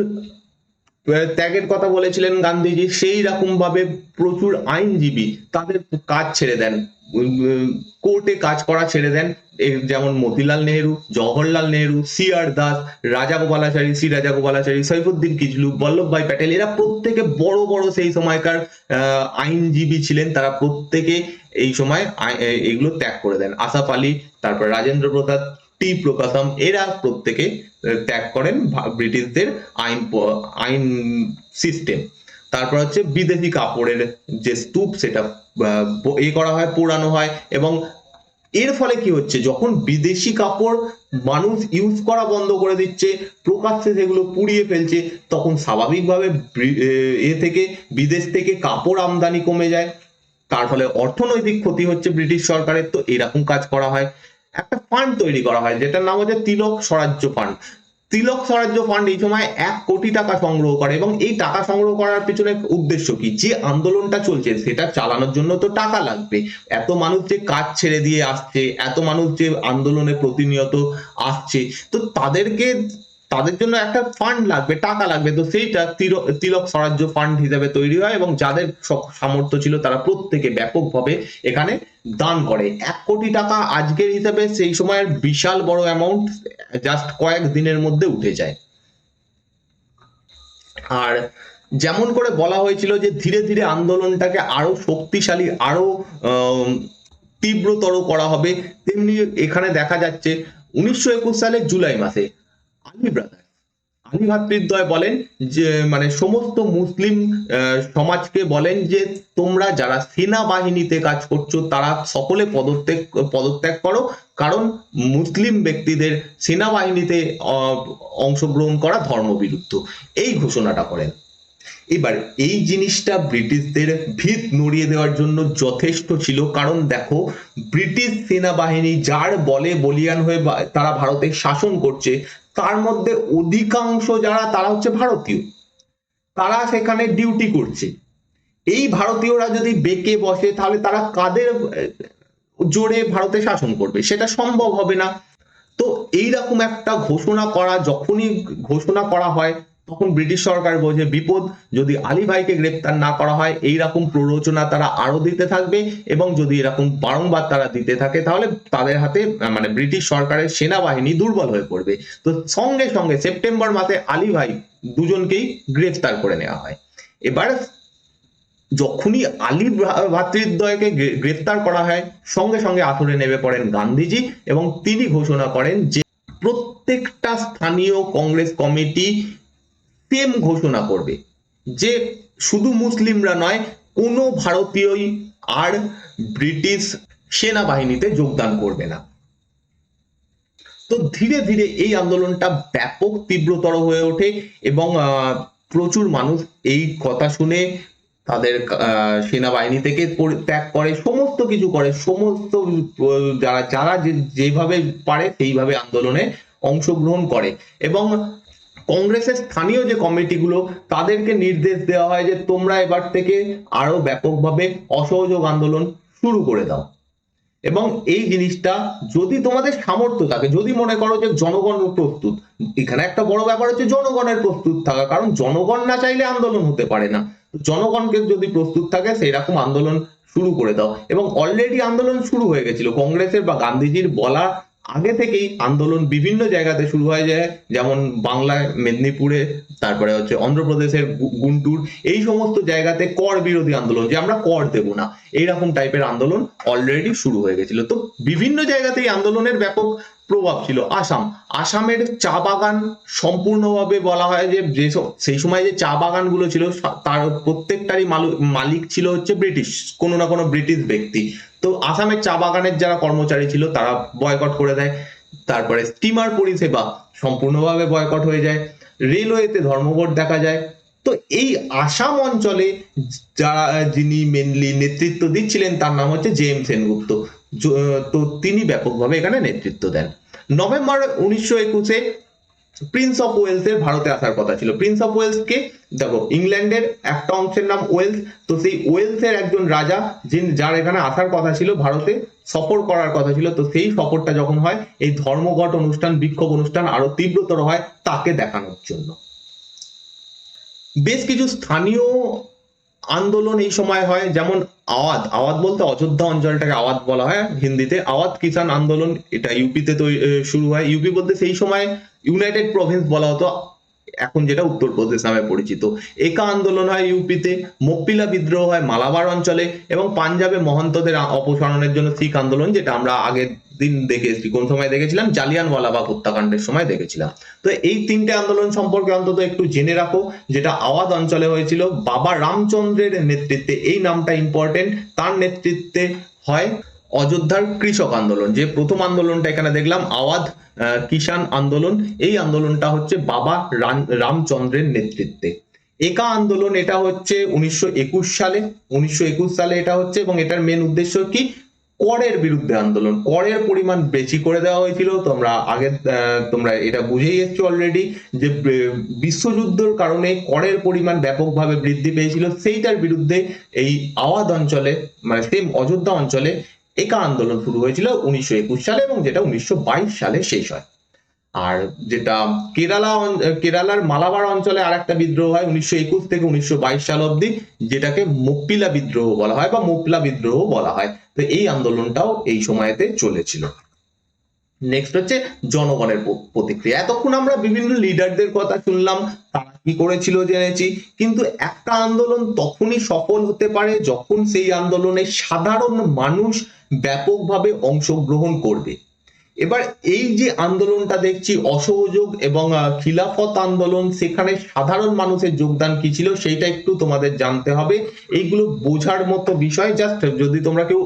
ত্যাগের কথা বলেছিলেন গান্ধীজি, সেই রকম ভাবে প্রচুর আইনজীবী তাদের কাজ ছেড়ে দেন, কোর্টে কাজ করা ছেড়ে দেন। যেমন মতিলাল নেহেরু, জওহরলাল নেহেরু, সি.আর. দাস, রাজাগোপালাচারী, সৈফুদ্দিন কিচলু, বল্লভভাই প্যাটেল, এরা প্রত্যেকে বড় বড় সেই সময়কার আইনজীবী ছিলেন। তারা প্রত্যেকে এই সময় এগুলো ত্যাগ করে দেন। আসাফ আলী, তারপর রাজেন্দ্র প্রসাদ, টি প্রকাশম, এরা প্রত্যেকে ত্যাগ করেন ব্রিটিশদের আইন সিস্টেম। তারপর হচ্ছে বিদেশি কাপড়ের যে স্তূপ, সেটা করা হয়, পোড়ানো হয়। এবং এর ফলে কি হচ্ছে, যখন বিদেশি কাপড় মানুষ ইউজ করা বন্ধ করে দিচ্ছে, প্রকাশ্যে সেগুলো পুড়িয়ে ফেলছে, তখন স্বাভাবিকভাবে বিদেশ থেকে কাপড় আমদানি কমে যায়। তার ফলে অর্থনৈতিক ক্ষতি হচ্ছে ব্রিটিশ সরকারের। তো এরকম কাজ করা হয়। একটা ফান্ড তৈরি করা হয় যেটার নাম হচ্ছে তিলক স্বরাজ্য ফান্ড। তিলক স্বরাজ্য ফান্ড এই সময় 1 কোটি টাকা সংগ্রহ করে। এবং এই টাকা সংগ্রহ করার পিছনে উদ্দেশ্য কি? যে আন্দোলনটা চলছে সেটা চালানোর জন্য তো টাকা লাগবে। এত মানুষ যে কাজ ছেড়ে দিয়ে আসছে, এত মানুষ যে আন্দোলনে প্রতিনিয়ত আসছে, তো তাদের জন্য একটা ফান্ড লাগবে, টাকা লাগবে। তো সেইটা তিলক স্বরাজ্য ফান্ড হিসেবে তৈরি হয়। এবং যাদের সামর্থ্য ছিল তারা প্রত্যেকে ব্যাপকভাবে এখানে দান করে। 1 কোটি টাকা আজকের হিসাবে সেই সময়ের বিশাল বড় অ্যামাউন্ট, জাস্ট কয়েক দিনের মধ্যে উঠে যায়। আর যেমন করে বলা হয়েছিল যে ধীরে ধীরে আন্দোলনটাকে আরো শক্তিশালী, আরো তীব্রতর করা হবে, তেমনি এখানে দেখা যাচ্ছে 1921 সালের জুলাই মাসে আলী ভ্রাতৃদ্বয় বলেন যে, মানে সমস্ত মুসলিম সমাজকে বলেন যে তোমরা যারা সেনাবাহিনীতে কাজ করছো তারা সকলে পদত্যাগ করো, কারণ মুসলিম ব্যক্তিদের সেনাবাহিনীতে অংশগ্রহণ করা ধর্মবিরুদ্ধ। এই ঘোষণাটা করেন। এবার এই জিনিসটা ব্রিটিশদের ভিত নড়িয়ে দেওয়ার জন্য যথেষ্ট ছিল। কারণ দেখো, ব্রিটিশ সেনাবাহিনী যার বলে বলিয়ান হয়ে তারা ভারতে শাসন করছে, তার মধ্যে অধিকাংশ যারা তারা হচ্ছে ভারতীয়, তারা সেখানে ডিউটি করছে। এই ভারতীয়রা যদি বেঁকে বসে, তাহলে তারা কাদের জোরে ভারতে শাসন করবে? সেটা সম্ভব হবে না। তো এইরকম একটা যখনই ঘোষণা করা হয়, তখন ব্রিটিশ সরকার বোঝে বিপদ, যদি আলী ভাইকে গ্রেপ্তার না করা হয় এইরকম প্ররোচনা তারা আরো দিতে থাকবে, এবং যদি এরকম বারংবার তারা দিতে থাকে তাহলে তাদের হাতে মানে ব্রিটিশ সরকারের সেনাবাহিনী দুর্বল হয়ে পড়বে। তো সঙ্গে সঙ্গে সেপ্টেম্বর মাসে আলী ভাই দুজনকেই গ্রেফতার করে নেওয়া হয়। এবার যখনই আলী ভ্রাতৃদ্বয়কে গ্রেফতার করা হয়, সঙ্গে সঙ্গে আসরে নেমে পড়েন গান্ধীজি, এবং তিনি ঘোষণা করেন যে প্রত্যেকটা স্থানীয় কংগ্রেস কমিটি সেম ঘোষণা করবে যে শুধু মুসলিমরা নয়, কোনো ভারতীয়ই আর ব্রিটিশ সেনাবাহিনীতে যোগদান করবে না। তো ধীরে ধীরে এই আন্দোলনটা ব্যাপক তীব্রতর হয়ে ওঠে, এবং প্রচুর মানুষ এই কথা শুনে তাদের সেনাবাহিনী থেকে ত্যাগ করে, সমস্ত কিছু করে, সমস্ত যারা যারা যেভাবে পারে সেইভাবে আন্দোলনে অংশগ্রহণ করে। এবং কংগ্রেসের স্থানীয় যে কমিটিগুলো তাদেরকে নির্দেশ দেওয়া হয় যে তোমরা এবার থেকে আরো ব্যাপকভাবে অসহযোগ আন্দোলন শুরু করে দাও। এবং এই জিনিসটা যদি তোমাদের সামর্থ্য থাকে, যদি মনে করো যে জনগণ প্রস্তুত, এখানে একটা বড় ব্যাপার হচ্ছে জনগণের প্রস্তুত থাকা, কারণ জনগণ না চাইলে আন্দোলন হতে পারে না। জনগণকে যদি প্রস্তুত থাকে সেই রকম আন্দোলন শুরু করে দাও। এবং অলরেডি আন্দোলন শুরু হয়ে গেছিল, কংগ্রেসের বা গান্ধীজির বলা আগে থেকেই আন্দোলন বিভিন্ন জায়গাতে শুরু হয়ে যায়, যেমন বাংলায় মেদিনীপুরে, তারপরে হচ্ছে অন্ধ্রপ্রদেশের গুন্টুর, এই সমস্ত জায়গাতে কর বিরোধী আন্দোলন, যে আমরা কর দেব না, এইরকম টাইপের আন্দোলন অলরেডি শুরু হয়ে গেছিল। তো বিভিন্ন জায়গাতেই আন্দোলনের ব্যাপক প্রভাব ছিল। আসামের চা বাগান সম্পূর্ণভাবে বলা হয় যে সেই সময় যে চা বাগানগুলো ছিল তার প্রত্যেকটারই মালিক ছিল হচ্ছে ব্রিটিশ, কোনো না কোনো ব্রিটিশ ব্যক্তি। তো আসামের চা বাগানের যারা কর্মচারী ছিল তারা বয়কট করে দেয়। তারপরে স্টিমার পরিষেবা সম্পূর্ণভাবে বয়কট হয়ে যায়, রেলওয়েতে ধর্মঘট দেখা যায়। তো এই আসাম অঞ্চলে যারা যিনি মেনলি নেতৃত্ব দিচ্ছিলেন তার নাম হচ্ছে জে এম সেনগুপ্ত। তো তিনি ব্যাপকভাবে এখানে নেতৃত্ব দেন। নভেম্বর 1921-এ প্রিন্স অফ ওয়েলস এর ভারতে আসার কথা ছিল। প্রিন্স অফ ওয়েলস কে দেখো, ইংল্যান্ডের একটা অংশের নাম ওয়েলস, তো সেই ওয়েলস এর একজন রাজা যার এখানে আসার কথা ছিল, ভারতে সফর করার কথা ছিল, তো সেই সফরটা যখন হয় এই ধর্মঘট অনুষ্ঠান, বিক্ষোভ অনুষ্ঠান আরো তীব্রতর হয় তাকে দেখানোর জন্য। বেশ কিছু স্থানীয় আন্দোলন এই সময় হয়, যেমন আওয়াধ বলতে অযোধ্যা অঞ্চলটাকে আওয়াধ বলা হয় হিন্দিতে, আওয়াধ কিষাণ আন্দোলন, এটা ইউপিতে তো শুরু হয়। ইউপি বলতে সেই সময় ইউনাইটেড প্রভিন্স বলা হতো, এখন যেটা উত্তরপ্রদেশ নামে পরিচিত। একা আন্দোলন হয় ইউপিতে, মপ্পিলা বিদ্রোহ হয় মালাবার অঞ্চলে, এবং পাঞ্জাবে মহন্তদের অপসারণের জন্য শিখ আন্দোলন, যেটা আমরা আগের দিন দেখেছি, কোন সময় দেখেছিলাম, জালিয়ানওয়ালাবাগ হত্যাকাণ্ডের সময় দেখেছিলাম। তো এই তিনটে আন্দোলন সম্পর্কে অন্তত একটু জেনে রাখো। যেটা আওয়াধ অঞ্চলে হয়েছিল বাবা রামচন্দ্রের নেতৃত্বে, এই নামটা ইম্পর্টেন্ট, তার নেতৃত্বে হয় অযোধ্যার কৃষক আন্দোলন। যে প্রথম আন্দোলনটা এখানে দেখলাম আওয়াধ কিষাণ আন্দোলন, এই আন্দোলনটা হচ্ছে বাবা রামচন্দ্রের নেতৃত্বে। একা আন্দোলন এটা হচ্ছে 1921 সালে এটা হচ্ছে, এবং এটার মেন উদ্দেশ্য কি, করের বিরুদ্ধে আন্দোলন। করের পরিমাণ বেশি করে দেওয়া হয়েছিল, তোমরা এটা বুঝেই এসছো অলরেডি, যে বিশ্বযুদ্ধের কারণে করের পরিমাণ ব্যাপকভাবে বৃদ্ধি পেয়েছিল, সেইটার বিরুদ্ধে এই আওয়াধ অঞ্চলে, মানে সেম অযোধ্যা অঞ্চলে একা আন্দোলন শুরু হয়েছিল 1921 সালে, এবং যেটা 1922 সালে শেষ হয়। আর যেটা কেরালার মালাবার অঞ্চলে আর একটা বিদ্রোহ হয় 1921 থেকে 1922 সাল অব্দি, যেটাকে মপ্পিলা বিদ্রোহ বলা হয় বা মোপলা বিদ্রোহ বলা হয়। তো এই আন্দোলনটাও এই সময়তে চলেছিল। নেক্সট হচ্ছে জনগণের প্রতিক্রিয়া। এতক্ষণ আমরা বিভিন্ন লিডারদের কথা শুনলাম, তারা কি করেছিল জেনেছি, কিন্তু একটা আন্দোলন তখনই সফল হতে পারে যখন সেই আন্দোলনে সাধারণ মানুষ ব্যাপকভাবে অংশগ্রহণ করবে। এবার এই যে আন্দোলনটা দেখছি অসহযোগ এবং খিলাফত আন্দোলন, সেখানে সাধারণ মানুষের যোগদান কি ছিল সেইটা একটু তোমাদের জানতে হবে। এইগুলো বোঝার মতো বিষয়, জাস্ট যদি তোমরা কেউ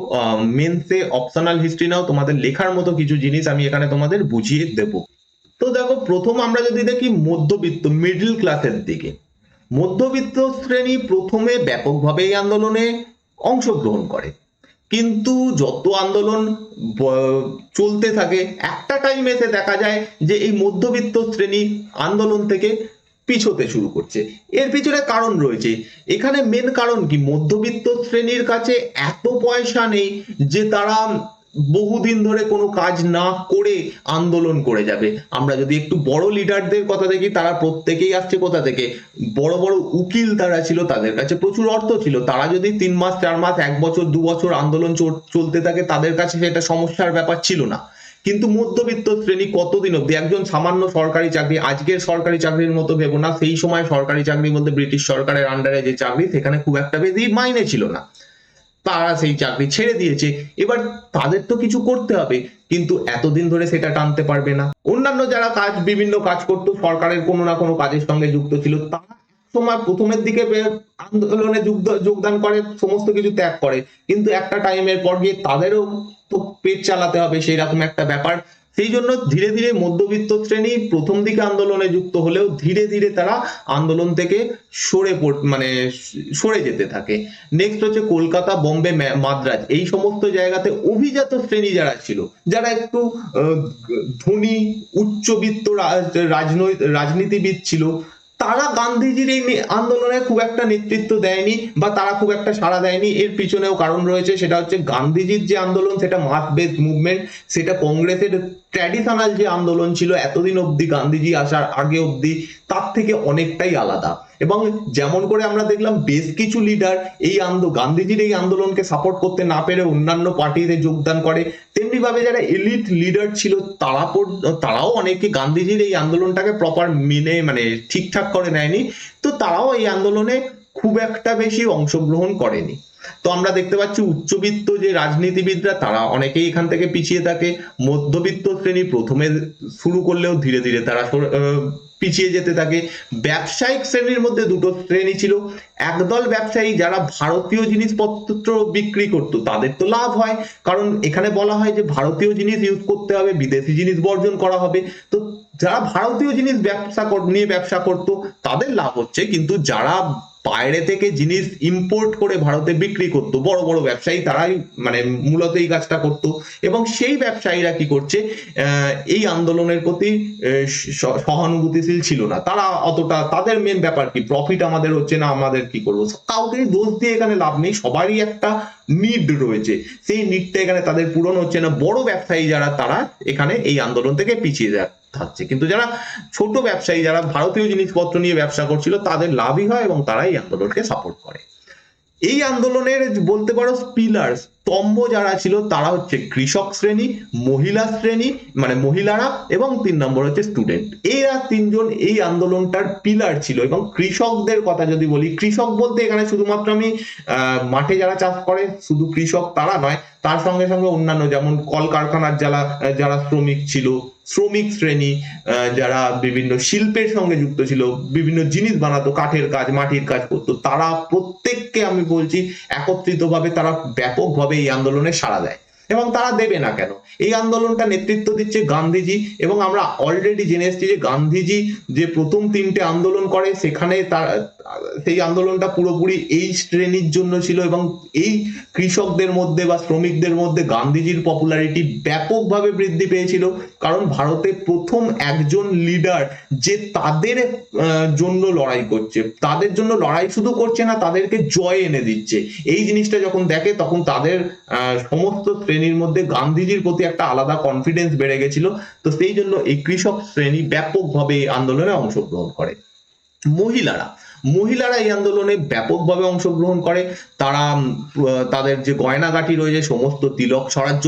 মেন্সে অপশনাল হিস্ট্রি নাও, তোমাদের লেখার মতো কিছু জিনিস আমি এখানে তোমাদের বুঝিয়ে দেব। তো দেখো, প্রথম আমরা যদি দেখি মধ্যবিত্ত মিডল ক্লাসের দিকে, মধ্যবিত্ত শ্রেণী প্রথমে ব্যাপকভাবে এই আন্দোলনে অংশগ্রহণ করে, কিন্তু যত আন্দোলন চলতে থাকে একটা টাইম এসে দেখা যায় যে এই মধ্যবিত্ত শ্রেণী আন্দোলন থেকে পিছোতে শুরু করছে। এর পিছনে কারণ রয়েছে। এখানে মেন কারণ কি, মধ্যবিত্ত শ্রেণীর কাছে এত পয়সা নেই যে তারা বহুদিন ধরে কোনো কাজ না করে আন্দোলন করে যাবে। আমরা যদি একটু বড় লিডারদের কথা দেখি, তারা প্রত্যেকেই আসছে কোথা থেকে? বড় বড় উকিল তারা ছিল, তাদের কাছে প্রচুর অর্থ ছিল। তারা যদি 3 মাস 4 মাস 1 বছর 2 বছর আন্দোলন চলতে থাকে, তাদের কাছে সেটা সমস্যার ব্যাপার ছিল না। কিন্তু মধ্যবিত্ত শ্রেণী কতদিন অব্দি? একজন সামান্য সরকারি চাকরি, আজকের সরকারি চাকরির মতো ভেবো না, সেই সময় সরকারি চাকরি বলতে ব্রিটিশ সরকারের আন্ডারে যে চাকরি, সেখানে খুব একটা বেশি মাইনে ছিল না। তারা সেই চাকরি ছেড়ে দিয়েছে। এবার তাদের তো কিছু করতে হবে, কিন্তু এতদিন ধরে সেটা টানতে পারবে না। অন্যান্য যারা বিভিন্ন কাজ করতো, সরকারের কোনো না কোনো কাজের সঙ্গে যুক্ত ছিল, তারা সময় প্রথমের দিকে আন্দোলনে যোগদান করে, সমস্ত কিছু ত্যাগ করে, কিন্তু একটা টাইমের পর গিয়ে তাদেরও তো পেট চালাতে হবে, সেই রকম একটা ব্যাপার। সেই জন্য ধীরে ধীরে মধ্যবিত্ত শ্রেণী প্রথম দিকে আন্দোলনে যুক্ত হলেও ধীরে ধীরে তারা আন্দোলন থেকে সরে যেতে থাকে। নেক্সট হচ্ছে কলকাতা, বোম্বে, মাদ্রাজ, এই সমস্ত জায়গাতে অভিজাত শ্রেণী যারা ছিল, যারা একটু ধনী উচ্চবিত্ত রাজনীতিবিদ ছিল, তারা গান্ধীজির এই আন্দোলনে খুব একটা নেতৃত্ব দেয়নি বা তারা খুব একটা সাড়া দেয়নি। এর পিছনেও কারণ রয়েছে, সেটা হচ্ছে গান্ধীজির যে আন্দোলন সেটা মাস বেস মুভমেন্ট, সেটা কংগ্রেসের ট্র্যাডিশনাল যে আন্দোলন ছিল এতদিন অব্দি গান্ধীজি আসার আগে অব্দি, তার থেকে অনেকটাই আলাদা। এবং যেমন করে আমরা দেখলাম বেশ কিছু লিডার এই গান্ধীজির এই আন্দোলনকে সাপোর্ট করতে না পেরে অন্যান্য পার্টিতে যোগদান করে, তেমনি ভাবে যারা এলিট লিডার ছিল তারাও অনেকে গান্ধীজির এই আন্দোলনটাকে প্রপার ঠিকঠাক করে নেয়নি। তো তারাও এই আন্দোলনে খুব একটা বেশি অংশগ্রহণ করেনি। তো আমরা দেখতে পাচ্ছি উচ্চবিত্ত যে রাজনীতিবিদরা তারা অনেকেই এখান থেকে পিছিয়ে থাকে। মধ্যবিত্ত শ্রেণী প্রথমে শুরু করলেও ধীরে ধীরে তারা পিছিয়ে যেতে থাকে। ব্যবসায়িক শ্রেণীর মধ্যে দুটো শ্রেণী ছিল। একদল ব্যবসায়ী যারা ভারতীয় জিনিসপত্র বিক্রি করত, তাদের তো লাভ হয়, কারণ এখানে বলা হয় যে ভারতীয় জিনিস ইউজ করতে হবে, বিদেশি জিনিস বর্জন করা হবে। তো যারা ভারতীয় জিনিস নিয়ে ব্যবসা করতো তাদের লাভ হচ্ছে, কিন্তু যারা বাইরে থেকে জিনিস ইম্পোর্ট করে ভারতে বিক্রি করতো, বড় বড় ব্যবসায়ী, তারাই মূলত এই কাজটা করতো। এবং সেই ব্যবসায়ীরা কি করছে, এই আন্দোলনের প্রতি সহানুভূতিশীল ছিল না। তারা অতটা, তাদের মেন ব্যাপার কি, প্রফিট আমাদের হচ্ছে না, আমাদের কি করবো। কাউকে দোষ দিয়ে এখানে লাভ নেই, সবারই একটা নিড রয়েছে, সেই নিডটা এখানে তাদের পূরণ হচ্ছে না। বড় ব্যবসায়ী যারা, তারা এখানে এই আন্দোলন থেকে পিছিয়ে থাকছে, কিন্তু যারা ছোট ব্যবসায়ী, যারা ভারতীয় জিনিসপত্র নিয়ে ব্যবসা করছিল, তাদের লাভই হয় এবং তারা এই আন্দোলনকে সাপোর্ট করে। এই আন্দোলনের বলতে পারো পিলার, স্তম্ভ যারা ছিল, তারা হচ্ছে কৃষক শ্রেণী, মহিলা শ্রেণী মহিলারা, এবং 3 নম্বর হচ্ছে স্টুডেন্ট। এরা তিনজন এই আন্দোলনটার পিলার ছিল। এবং কৃষকদের কথা যদি বলি, কৃষক বলতে এখানে শুধুমাত্র আমি মাঠে যারা চাষ করে শুধু কৃষক তারা নয়, তার সঙ্গে সঙ্গে অন্যান্য যেমন কলকারখানার যারা শ্রমিক ছিল, শ্রমিক শ্রেণী, যারা বিভিন্ন শিল্পের সঙ্গে যুক্ত ছিল, বিভিন্ন জিনিস বানাতো, কাঠের কাজ, মাটির কাজ করতো, তারা প্রত্যেককে আমি বলছি একত্রিতভাবে তারা ব্যাপকভাবে এই আন্দোলনে সাড়া দেয়। এবং তারা দেবে না কেন? এই আন্দোলনটা নেতৃত্ব দিচ্ছে গান্ধীজি। এবং আমরা অলরেডি জেনে এসেছি যে গান্ধীজি যে প্রথম 3টে আন্দোলন করে, সেখানে সেই আন্দোলনটা পুরোপুরি এই শ্রেণীর জন্য ছিল। এবং এই কৃষকদের মধ্যে বা শ্রমিকদের মধ্যে গান্ধীজির পপুলারিটি ব্যাপকভাবে বৃদ্ধি পেয়েছিল, কারণ ভারতে প্রথম একজন লিডার যে তাদের জন্য লড়াই করছে, তাদের জন্য লড়াই শুধু করছে না, তাদেরকে জয় এনে দিচ্ছে। এই জিনিসটা যখন দেখে, তখন তাদের সমস্ত শ্রেণীর মধ্যে গান্ধীজির প্রতি একটা আলাদা কনফিডেন্স বেড়ে গেছিল। তো সেই জন্য এই কৃষক শ্রেণী ব্যাপকভাবে এই আন্দোলনে অংশগ্রহণ করে। মহিলারা এই আন্দোলনে ব্যাপকভাবে অংশগ্রহণ করে। তারা তাদের যে গয়নাগাটি রয়েছে সমস্ত তিলক স্বরাজ্য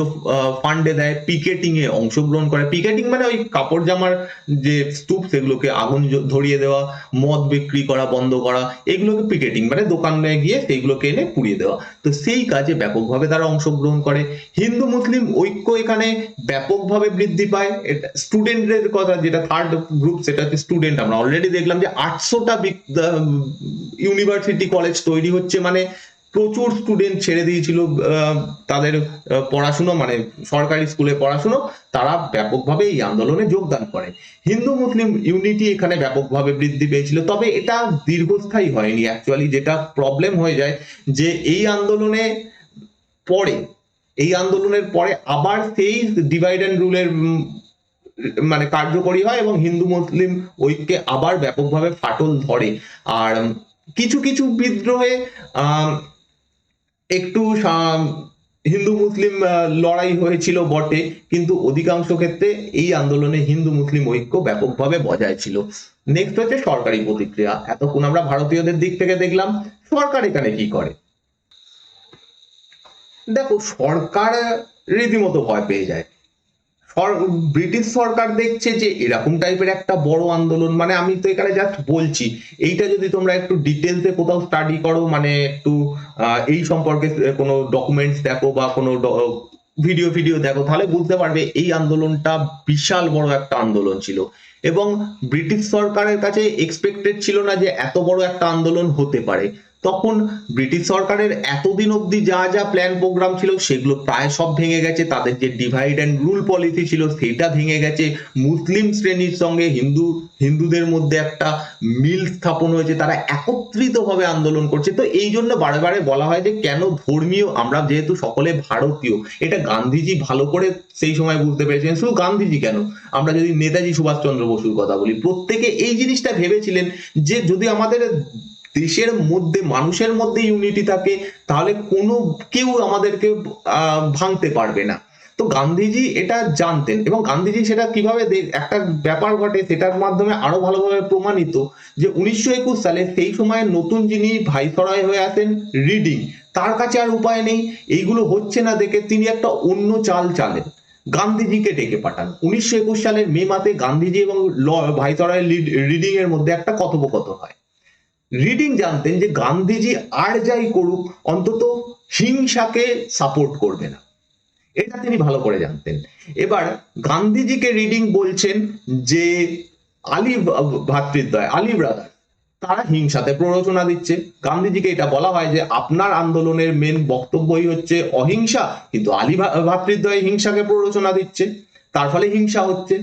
ফান্ডে দেয়, পিকেটিং এ অংশগ্রহণ করে। পিকেটিং মানে ওই কাপড় জামার যে স্তূপ, সেগুলোকে আগুন ধরিয়ে দেওয়া, মদ বিক্রি করা বন্ধ করা, এগুলোকে পিকেটিং দোকানে গিয়ে সেইগুলোকে এনে পুড়িয়ে দেওয়া। তো সেই কাজে ব্যাপকভাবে তারা অংশগ্রহণ করে। হিন্দু মুসলিম ঐক্য এখানে ব্যাপকভাবে বৃদ্ধি পায়। স্টুডেন্টদের কথা, যেটা থার্ড গ্রুপ, সেটা হচ্ছে স্টুডেন্ট। আমরা অলরেডি দেখলাম যে 800টা ইউনিভার্সিটি কলেজ তৈরি হচ্ছে, প্রচুর স্টুডেন্ট ছেড়ে দিয়েছিল তাদের পড়াশুনো, সরকারি স্কুলে পড়াশুনো, তারা ব্যাপকভাবে এই আন্দোলনে যোগদান করে। হিন্দু মুসলিম ইউনিটি এখানে ব্যাপকভাবে বৃদ্ধি পেয়েছিল। তবে এটা দীর্ঘস্থায়ী হয়নি অ্যাকচুয়ালি। যেটা প্রবলেম হয়ে যায় যে এই আন্দোলনের পরে আবার সেই ডিভাইড অ্যান্ড রুলের কার্যকরী হয় এবং হিন্দু মুসলিম ঐক্যে আবার ব্যাপকভাবে ফাটল ধরে। আর কিছু কিছু বিদ্রোহে একটু হিন্দু মুসলিম লড়াই হয়েছিল বটে, কিন্তু অধিকাংশ ক্ষেত্রে এই আন্দোলনে হিন্দু মুসলিম ঐক্য ব্যাপকভাবে বজায় ছিল। নেক্সট হচ্ছে সরকারি প্রতিক্রিয়া। এতক্ষণ আমরা ভারতীয়দের দিক থেকে দেখলাম, সরকার এখানে কি করে। দেখো, সরকার রীতিমতো ভয় পেয়ে যায়। ব্রিটিশ সরকার দেখছে যে এরকম টাইপের একটা বড় আন্দোলন, মানে আমি তো এখানে জাস্ট বলছি, এইটা যদি তোমরা একটু ডিটেলসে কোথাও স্টাডি করো, মানে একটু এই সম্পর্কে কোনো ডকুমেন্টস দেখো বা কোনো ভিডিও ভিডিও দেখো, তাহলে বুঝতে পারবে এই আন্দোলনটা বিশাল বড় একটা আন্দোলন ছিল। এবং ব্রিটিশ সরকারের কাছে এক্সপেক্টেড ছিল না যে এত বড় একটা আন্দোলন হতে পারে। তখন ব্রিটিশ সরকারের এতদিন অব্দি যা যা প্ল্যান প্রোগ্রাম ছিল সেগুলো প্রায় সব ভেঙে গেছে। তাদের যে ডিভাইড অ্যান্ড রুল পলিসি ছিল সেটা ভেঙে গেছে। মুসলিম শ্রেণীর সঙ্গে হিন্দুদের মধ্যে একটা মিল স্থাপন হয়েছে, তারা একত্রিত ভাবে আন্দোলন করছে। তো এই জন্য বারে বারে বলা হয় যে কেন ধর্মীয়, আমরা যেহেতু সকলে ভারতীয়, এটা গান্ধীজি ভালো করে সেই সময় বুঝতে পেরেছিলেন। শুধু গান্ধীজি কেন, আমরা যদি নেতাজি সুভাষচন্দ্র বসুর কথা বলি, প্রত্যেকে এই জিনিসটা ভেবেছিলেন যে যদি আমাদের দেশের মধ্যে, মানুষের মধ্যে ইউনিটি থাকে, তাহলে কোনো কেউ আমাদেরকে ভাঙতে পারবে না। তো গান্ধীজি এটা জানতেন, এবং গান্ধীজি সেটা কিভাবে একটা ব্যাপার ঘটে সেটার মাধ্যমে আরো ভালোভাবে প্রমাণিত যে 1921 সালে সেই সময় নতুন যিনি ভাইসরয় হয়ে আসেন রিডিং, তার কাছে আর উপায় নেই, এইগুলো হচ্ছে না দেখে তিনি একটা অন্য চাল চালেন, গান্ধীজিকে ডেকে পাঠান। 1921 সালের মে মাসে গান্ধীজি এবং ভাইসরয় রিডিং এর মধ্যে একটা কথোপকথন হয়। রিডিং জানতেন যে গান্ধীজি আর যাই করুক অন্তত হিংসাকে সাপোর্ট করবে না, এটা তিনি ভালো করে জানতেন। এবার গান্ধীজিকে রিডিং বলছেন যে আলী ভ্রাতৃদ্বয়, আলী ব্রাদার, তারা হিংসাতে প্ররোচনা দিচ্ছে। গান্ধীজিকে এটা বলা হয় যে আপনার আন্দোলনের মেন বক্তব্যই হচ্ছে অহিংসা, কিন্তু আলী ভ্রাতৃদ্বয় হিংসাকে প্ররোচনা দিচ্ছে, তার ফলে হিংসা হচ্ছে।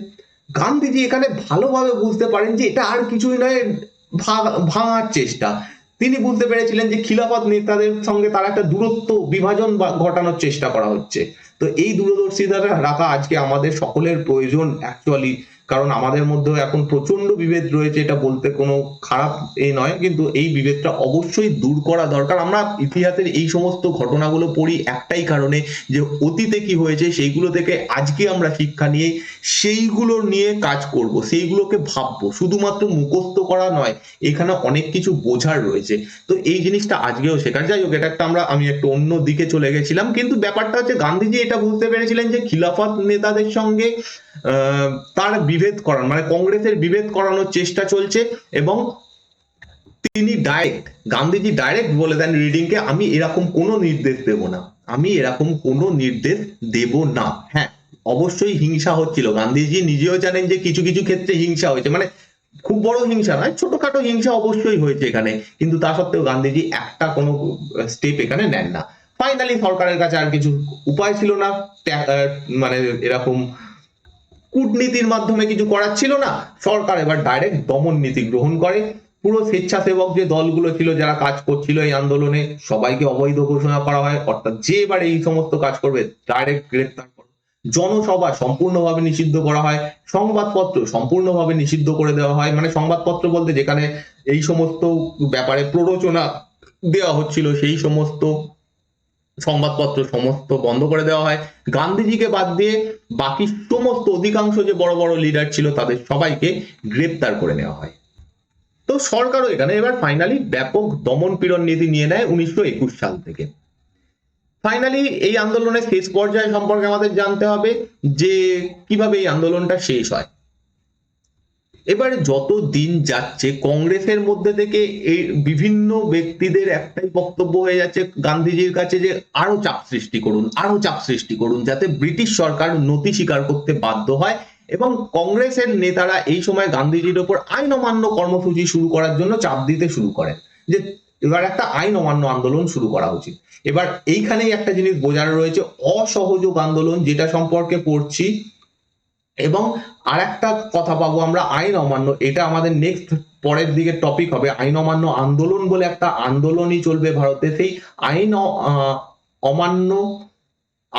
গান্ধীজি এখানে ভালোভাবে বুঝতে পারেন যে এটা আর কিছুই নয়, ভাঙার চেষ্টা। তিনি বুঝতে পেরেছিলেন যে খিলাফত নেতাদের সঙ্গে তার একটা দূরত্ব বিভাজন ঘটানোর চেষ্টা করা হচ্ছে। তো এই দূরদর্শিতা রাখা আজকে আমাদের সকলের প্রয়োজন অ্যাকচুয়ালি, কারণ আমাদের মধ্যেও এখন প্রচন্ড বিভেদ রয়েছে, এটা বলতে কোনো খারাপ নয়, কিন্তু এই বিভেদটা অবশ্যই দূর করা দরকার। আমরা ইতিহাসের এই সমস্ত ঘটনাগুলো পড়ি একটাই কারণে, যে অতীতে কি হয়েছে সেইগুলো থেকে আজকে আমরা শিক্ষা নিয়ে সেইগুলো নিয়ে কাজ করব, সেইগুলোকে ভাববো, শুধুমাত্র মুখস্থ করা নয়, এখানে অনেক কিছু বোঝার রয়েছে। তো এই জিনিসটা আজকেও শেখার। যাই হোক, এটা একটা আমি একটু অন্য দিকে চলে গেছিলাম, কিন্তু ব্যাপারটা হচ্ছে গান্ধীজি এটা বুঝতে পেরেছিলেন যে খিলাফত নেতাদের সঙ্গে তার বিভেদ করানো, মানে কংগ্রেসের বিভেদ করানোর চেষ্টা চলছে। এবং তিনি গান্ধীজি ডাইরেক্ট বলে দেন রিডিংকে, আমি এরকম কোনো নির্দেশ দেব না, আমি এরকম কোনো নির্দেশ দেব না। হ্যাঁ, অবশ্যই হিংসা হচ্ছিল, গান্ধীজি নিজেও জানেন যে কিছু কিছু ক্ষেত্রে হিংসা হয়েছে, মানে খুব বড় হিংসা নয়, ছোটখাটো হিংসা অবশ্যই হয়েছে এখানে, কিন্তু তা সত্ত্বেও গান্ধীজি একটা কোনো স্টেপ এখানে নেন না। ফাইনালি সরকারের কাছে আর কিছু উপায় ছিল না, মানে এরকম কূটনীতির মাধ্যমে কিছু করার ছিল না। সরকার এবার ডাইরেক্ট দমন নীতি গ্রহণ করে। পুরো স্বেচ্ছাসেবক যে দলগুলো ছিল যারা কাজ করছিল এই আন্দোলনে, সবাইকে অবৈধ ঘোষণা করা হয়, অর্থাৎ যে এবার এই সমস্ত কাজ করবে ডাইরেক্ট গ্রেফতার করা। জনসভা সম্পূর্ণভাবে নিষিদ্ধ করা হয়, সংবাদপত্র সম্পূর্ণভাবে নিষিদ্ধ করে দেওয়া হয়, মানে সংবাদপত্র বলতে যেখানে এই সমস্ত ব্যাপারে প্ররোচনা দেওয়া হচ্ছিল সেই সমস্ত সংবাদপত্র সমস্ত বন্ধ করে দেওয়া হয়। গান্ধীজিকে বাদ দিয়ে বাকি সমস্ত অধিকাংশ যে বড় বড় লিডার ছিল তাদের সবাইকে গ্রেপ্তার করে নেওয়া হয়। তো সরকারও এখানে এবার ফাইনালি ব্যাপক দমন পীড়ন নীতি নিয়ে নেয় 1921 সাল থেকে। ফাইনালি এই আন্দোলনের শেষ পর্যায় সম্পর্কে আমাদের জানতে হবে যে কিভাবে এই আন্দোলনটা শেষ হয়। এবারে যত দিন যাচ্ছে কংগ্রেসের মধ্যে থেকে এই বিভিন্ন ব্যক্তিদের একটাই বক্তব্য হয়ে যাচ্ছে গান্ধীজির কাছে যে আরো চাপ সৃষ্টি করুন, আরো চাপ সৃষ্টি করুন, যাতে ব্রিটিশ সরকার নতি স্বীকার করতে বাধ্য হয়। এবং কংগ্রেসের নেতারা এই সময় গান্ধীজির ওপর আইন অমান্য কর্মসূচি শুরু করার জন্য চাপ দিতে শুরু করেন যে এবার একটা আইন অমান্য আন্দোলন শুরু করা উচিত। এবার এইখানেই একটা জিনিস বোঝার রয়েছে, অসহযোগ আন্দোলন যেটা সম্পর্কে পড়ছি, এবং আর একটা কথা পাবো আমরা আইন অমান্য, এটা আমাদের নেক্সট পরের দিকে টপিক হবে। আইন অমান্য আন্দোলন বলে একটা আন্দোলনই চলবে ভারতে, সেই আইন অমান্য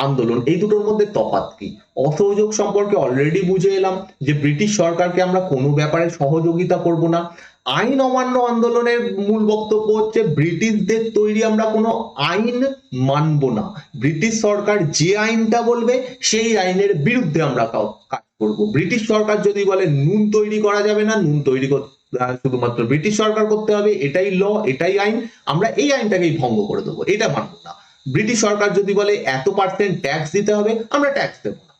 আন্দোলন, এই দুটোর মধ্যে তফাৎ কি? অসহযোগ সম্পর্কে অলরেডি বুঝে এলাম যে ব্রিটিশ সরকারকে আমরা কোনো ব্যাপারে সহযোগিতা করব না। আইন অমান্য আন্দোলনের মূল বক্তব্য হচ্ছে ব্রিটিশদের তৈরি আমরা কোনো আইন মানব না, ব্রিটিশ সরকার যে আইনটা বলবে সেই আইনের বিরুদ্ধে আমরা কাজ করব। ব্রিটিশ সরকার যদি বলে নুন তৈরি করা যাবে না, নুন তৈরি শুধুমাত্র ব্রিটিশ সরকার করতে হবে, এটাই ল, এটাই আইন, আমরা এই আইনটাকেই ভঙ্গ করে দেবো, এটা মানব না। ব্রিটিশ সরকার যদি বলে এত পার্সেন্ট ট্যাক্স দিতে হবে, আমরা ট্যাক্স দেবো না।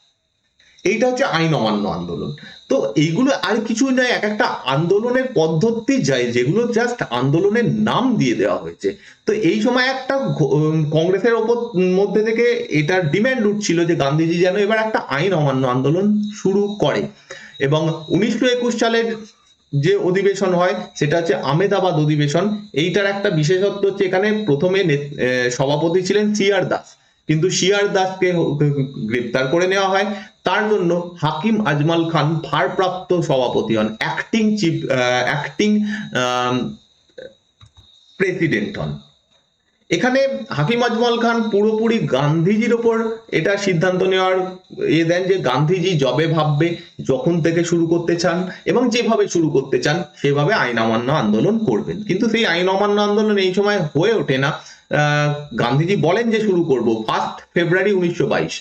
এইটা হচ্ছে আইন অমান্য আন্দোলন। তো এইগুলো আর কিছুই নয়, এক একটা আন্দোলনের পদ্ধতি যায় যেগুলো জাস্ট আন্দোলনের নাম দিয়ে দেওয়া হয়েছে। তো এই সময় একটা কংগ্রেসের ওপর মধ্যে থেকে এটার ডিমান্ড উঠছিল যে গান্ধীজি যেন এবার একটা আইন অমান্য আন্দোলন শুরু করে। এবং 1921 সালের যে অধিবেশন হয় সেটা হচ্ছে আহমেদাবাদ অধিবেশন। এইটার একটা বিশেষত্ব হচ্ছে এখানে প্রথমে সভাপতি ছিলেন সিআর দাস, কিন্তু সিআর দাসকে গ্রেপ্তার করে নেওয়া হয়। তার জন্য হাকিম আজমল খান ভারপ্রাপ্ত সভাপতি হন, অ্যাক্টিং প্রেসিডেন্ট হন। এখানে হাকিম আজমল খান পুরোপুরি গান্ধীজির ওপর এটা সিদ্ধান্ত নেওয়ার দেন যে গান্ধীজি যবে ভাববে, যখন থেকে শুরু করতে চান এবং যেভাবে শুরু করতে চান সেভাবে আইন অমান্য আন্দোলন করবেন। কিন্তু সেই আইন অমান্য আন্দোলন এই সময় হয়ে ওঠে না। গান্ধীজি বলেন যে শুরু করব 1 ফেব্রুয়ারি 1922।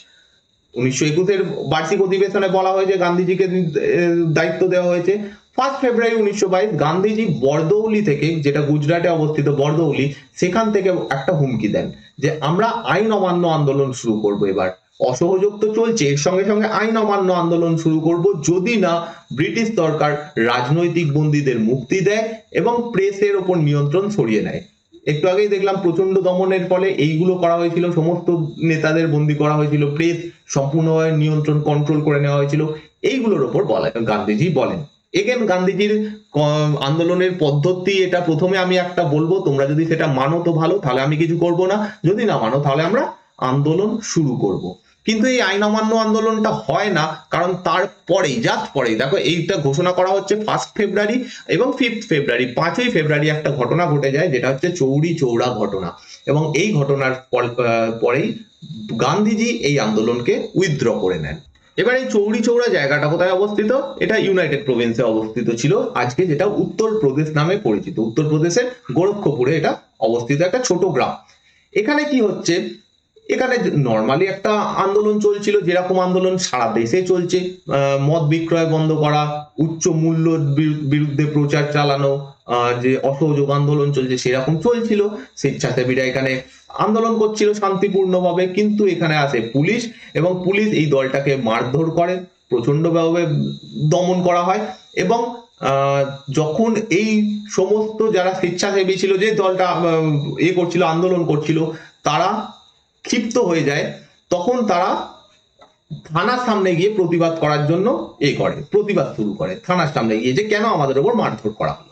1921 বার্ষিক অধিবেশনে বলা হয় যে গান্ধীজিকে দায়িত্ব দেওয়া হয়েছে। 1 ফেব্রুয়ারি 1922 গান্ধীজি বরদৌলি থেকে, যেটা গুজরাটে অবস্থিত বরদৌলি, সেখান থেকে একটা হুমকি দেন যে আমরা আইন অমান্য আন্দোলন শুরু করব। এবার অসহযোগ তো চলছে, এর সঙ্গে সঙ্গে আইন অমান্য আন্দোলন শুরু করব যদি না ব্রিটিশ সরকার রাজনৈতিক বন্দীদের মুক্তি দেয় এবং প্রেসের ওপর নিয়ন্ত্রণ সরিয়ে নেয়। একটু আগেই দেখলাম প্রচন্ড দমনের ফলে এইগুলো করা হয়েছিল, সমস্ত নেতাদের বন্দী করা হয়েছিল, প্রেস সম্পূর্ণভাবে নিয়ন্ত্রণ কন্ট্রোল করে নেওয়া হয়েছিল। এইগুলোর ওপর গান্ধীজি বলেন। এগেন গান্ধীজির আন্দোলনের পদ্ধতি এটা প্রথমে আমি একটা বলবো, তোমরা যদি সেটা মানো তো ভালো, তাহলে আমি কিছু করব না, যদি না মানো তাহলে আমরা আন্দোলন শুরু করব। কিন্তু এই আইন অমান্য আন্দোলনটা হয় না, কারণ তারপরেই জাস্ট পরেই দেখো এইটা ঘোষণা করা হচ্ছে 1 ফেব্রুয়ারি এবং 5 ফেব্রুয়ারি, 5ই ফেব্রুয়ারি একটা ঘটনা ঘটে যায় যেটা হচ্ছে চৌরি চৌরা ঘটনা। এবং এই ঘটনার পরেই গান্ধীজি এই আন্দোলনকে উইথড্র করে নেন। এবার এই চৌরি চৌরা জায়গাটা কোথায় অবস্থিত? এটা ইউনাইটেড প্রভিন্সে অবস্থিত ছিল, আজকে যেটা উত্তরপ্রদেশ নামে পরিচিত। উত্তরপ্রদেশের গোরক্ষপুরে এটা অবস্থিত, একটা ছোট গ্রাম। এখানে কি হচ্ছে, এখানে নর্মালি একটা আন্দোলন চলছিল, যেরকম আন্দোলন সারা দেশে চলছে, মদ বিক্রয় বন্ধ করা, উচ্চ মূল্যের বিরুদ্ধে প্রচার চালানো, যে অসহযোগ আন্দোলন চলছে সেরকম চলছিল। স্বেচ্ছাসেবীরা এখানে আন্দোলন করছিল শান্তিপূর্ণভাবে, কিন্তু এখানে আসে পুলিশ এবং পুলিশ এই দলটাকে মারধর করে, প্রচন্ডভাবে দমন করা হয়। এবং যখন এই সমস্ত যারা স্বেচ্ছাসেবী ছিল, যে দলটা করছিল, আন্দোলন করছিল, তারা ক্ষিপ্ত হয়ে যায়, তখন তারা থানার সামনে গিয়ে প্রতিবাদ করার জন্য প্রতিবাদ শুরু করে থানার সামনে গিয়ে, যে কেন আমাদের ওপর মারধর করা হলো।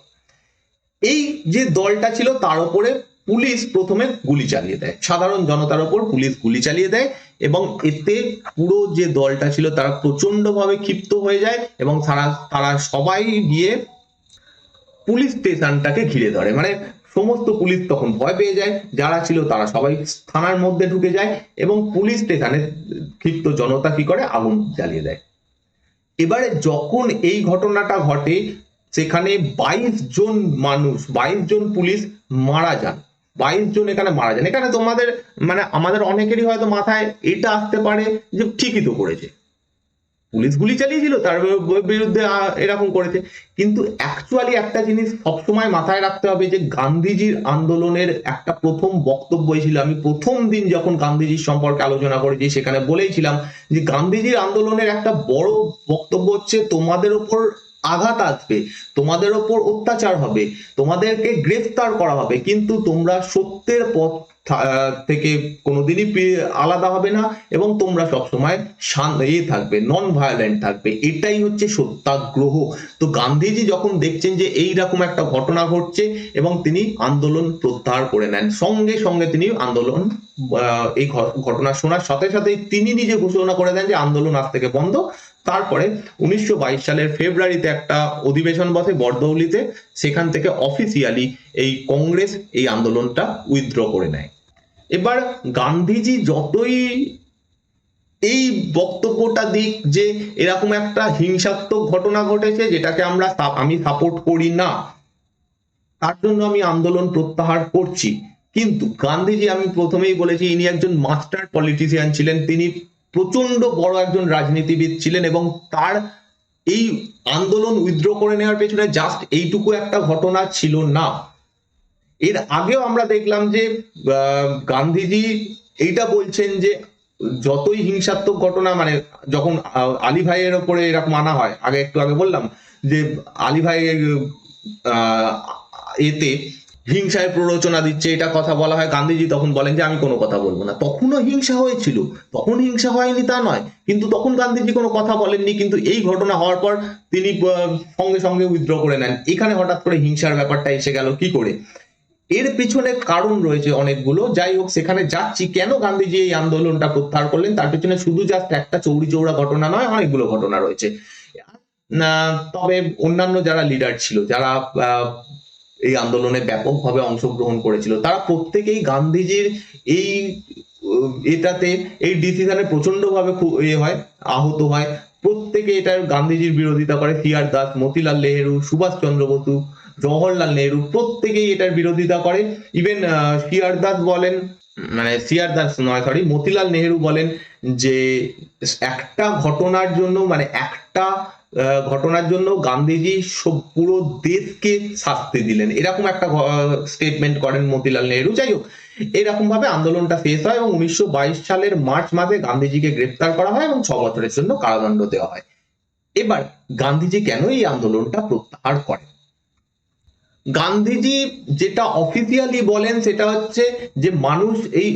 এই যে দলটা ছিল তার উপরে পুলিশ প্রথমে গুলি চালিয়ে দেয়, সাধারণ জনতার ওপর পুলিশ গুলি চালিয়ে দেয়, এবং এতে পুরো যে দলটা ছিল তারা প্রচন্ডভাবে ক্ষিপ্ত হয়ে যায় এবং তারা সবাই গিয়ে পুলিশ স্টেশনটাকে ঘিরে ধরে। মানে সমস্ত পুলিশ তখন ভয় পেয়ে যায়, যারা ছিল তারা সবাই থানার মধ্যে ঢুকে যায় এবং পুলিশ স্টেশনে ক্ষিপ্ত জনতা কি করে, আগুন জ্বালিয়ে দেয়। এবারে যখন এই ঘটনাটা ঘটে, সেখানে 22 জন পুলিশ মারা যান। 22 জন এখানে মারা যান। এখানে তোমাদের মানে আমাদের অনেকেরই হয়তো মাথায় এটা আসতে পারে যে ঠিকই তো করেছে, পুলিশ গুলি চালিয়েছিল তার বিরুদ্ধে এরকম করেছে। কিন্তু অ্যাকচুয়ালি একটা জিনিস সবসময় মাথায় রাখতে হবে যে গান্ধীজির আন্দোলনের একটা প্রথম বক্তব্য ছিল, আমি প্রথম দিন যখন গান্ধীজির সম্পর্কে আলোচনা করেছি সেখানে বলেইছিলাম যে গান্ধীজির আন্দোলনের একটা বড় বক্তব্য হচ্ছে তোমাদের উপর আঘাত আসবে, তোমাদের ওপর অত্যাচার হবে, তোমাদেরকে গ্রেফতার করা হবে, কিন্তু তোমরা সত্যের পথ থেকে কোনোদিনই আলাদা হবে না এবং তোমরা সবসময় থাকবে, নন ভায়োলেন্ট থাকবে, এটাই হচ্ছে সত্যাগ্রহ। তো গান্ধীজি যখন দেখছেন যে এইরকম একটা ঘটনা ঘটছে এবং তিনি আন্দোলন প্রত্যাহার করে নেন, সঙ্গে সঙ্গে তিনি আন্দোলন এই ঘটনা শোনার সাথে সাথে তিনি নিজে ঘোষণা করে দেন যে আন্দোলন আজ থেকে বন্ধ। তারপরে 1922 সালের ফেব্রুয়ারিতে একটা অধিবেশন বসে বরদৌলিতে, সেখান থেকে অফিসিয়ালি এই কংগ্রেস এই আন্দোলনটা উইথড্র করে নেয়। এবার গান্ধীজি যতই এই বক্তব্যটা দিক যে এরকম একটা হিংসাত্মক ঘটনা ঘটেছে যেটাকে আমি সাপোর্ট করি না, তার জন্য আমি আন্দোলন প্রত্যাহার করছি। কিন্তু গান্ধীজি, আমি প্রথমেই বলেছি, ইনি একজন মাস্টার পলিটিশিয়ান ছিলেন, তিনি প্রচন্ড বড় একজন রাজনীতিবিদ ছিলেন, এবং তার এই আন্দোলন উইথড্র করে নেওয়ার পেছনে জাস্ট এইটুকু একটা ঘটনা ছিল না। এর আগেও আমরা দেখলাম যে গান্ধীজি এইটা বলছেন যে যতই হিংসাত্মক ঘটনা, মানে যখন আলী ভাইয়ের ওপরে এরকম আনা হয়, একটু আগে বললাম যে আলী ভাই আহ, এতে হিংসায় প্ররোচনা দিচ্ছে, এটা কথা বলা হয়, গান্ধীজি তখন বলেন যে আমি কোনো কথা বলবো না। তখনও হিংসা হয়েছিল, তখন হিংসা হয়নি তা নয়, কিন্তু তখন গান্ধীজি কোনো কথা বলেননি, কিন্তু এই ঘটনা হওয়ার পর তিনি সঙ্গে সঙ্গে উইথড্র করে নেন। এখানে হঠাৎ করে হিংসার ব্যাপারটা এসে গেল কি করে? এর পিছনে কারণ রয়েছে অনেকগুলো, যাই হোক সেখানে যাচ্ছি। কেন গান্ধীজি এই আন্দোলনটা প্রত্যাহার করলেন তার পিছনে শুধু জাস্ট একটা চৌরি চৌরা ঘটনা নয়, অনেকগুলো ঘটনা রয়েছে। তবে অন্যান্য যারা লিডার ছিল, যারা এই আন্দোলনে ব্যাপকভাবে অংশগ্রহণ করেছিল, তারা প্রত্যেকেই গান্ধীজির এই এটাতে, এই ডিসিশনে প্রচন্ড ভাবে আহত হয়। প্রত্যেকে এটার গান্ধীজির বিরোধিতা করে। সিআর দাস, মতিলাল নেহেরু, সুভাষ চন্দ্র বসু, জওহরলাল নেহেরু প্রত্যেকেই এটার বিরোধিতা করে। ইভেন সিআর দাস নয়, সরি, মতিলাল নেহেরু বলেন যে একটা ঘটনার জন্য, মানে একটা ঘটনার জন্য গান্ধীজি পুরো দেশকে শাস্তি দিলেন, এরকম একটা স্টেটমেন্ট করেন মতিলাল নেহেরু। যাই হোক, এরকম ভাবে আন্দোলনটা শেষ হয় এবং 1922 সালের মার্চ মাসে গান্ধীজিকে গ্রেফতার করা হয় এবং 6 বছরের জন্য কারাদণ্ড দেওয়া হয়। এবার গান্ধীজি কেন এই আন্দোলনটা প্রত্যাহার করেন? গান্ধীজি যেটা অফিসিয়ালি বলেন সেটা হচ্ছে যে মানুষ এই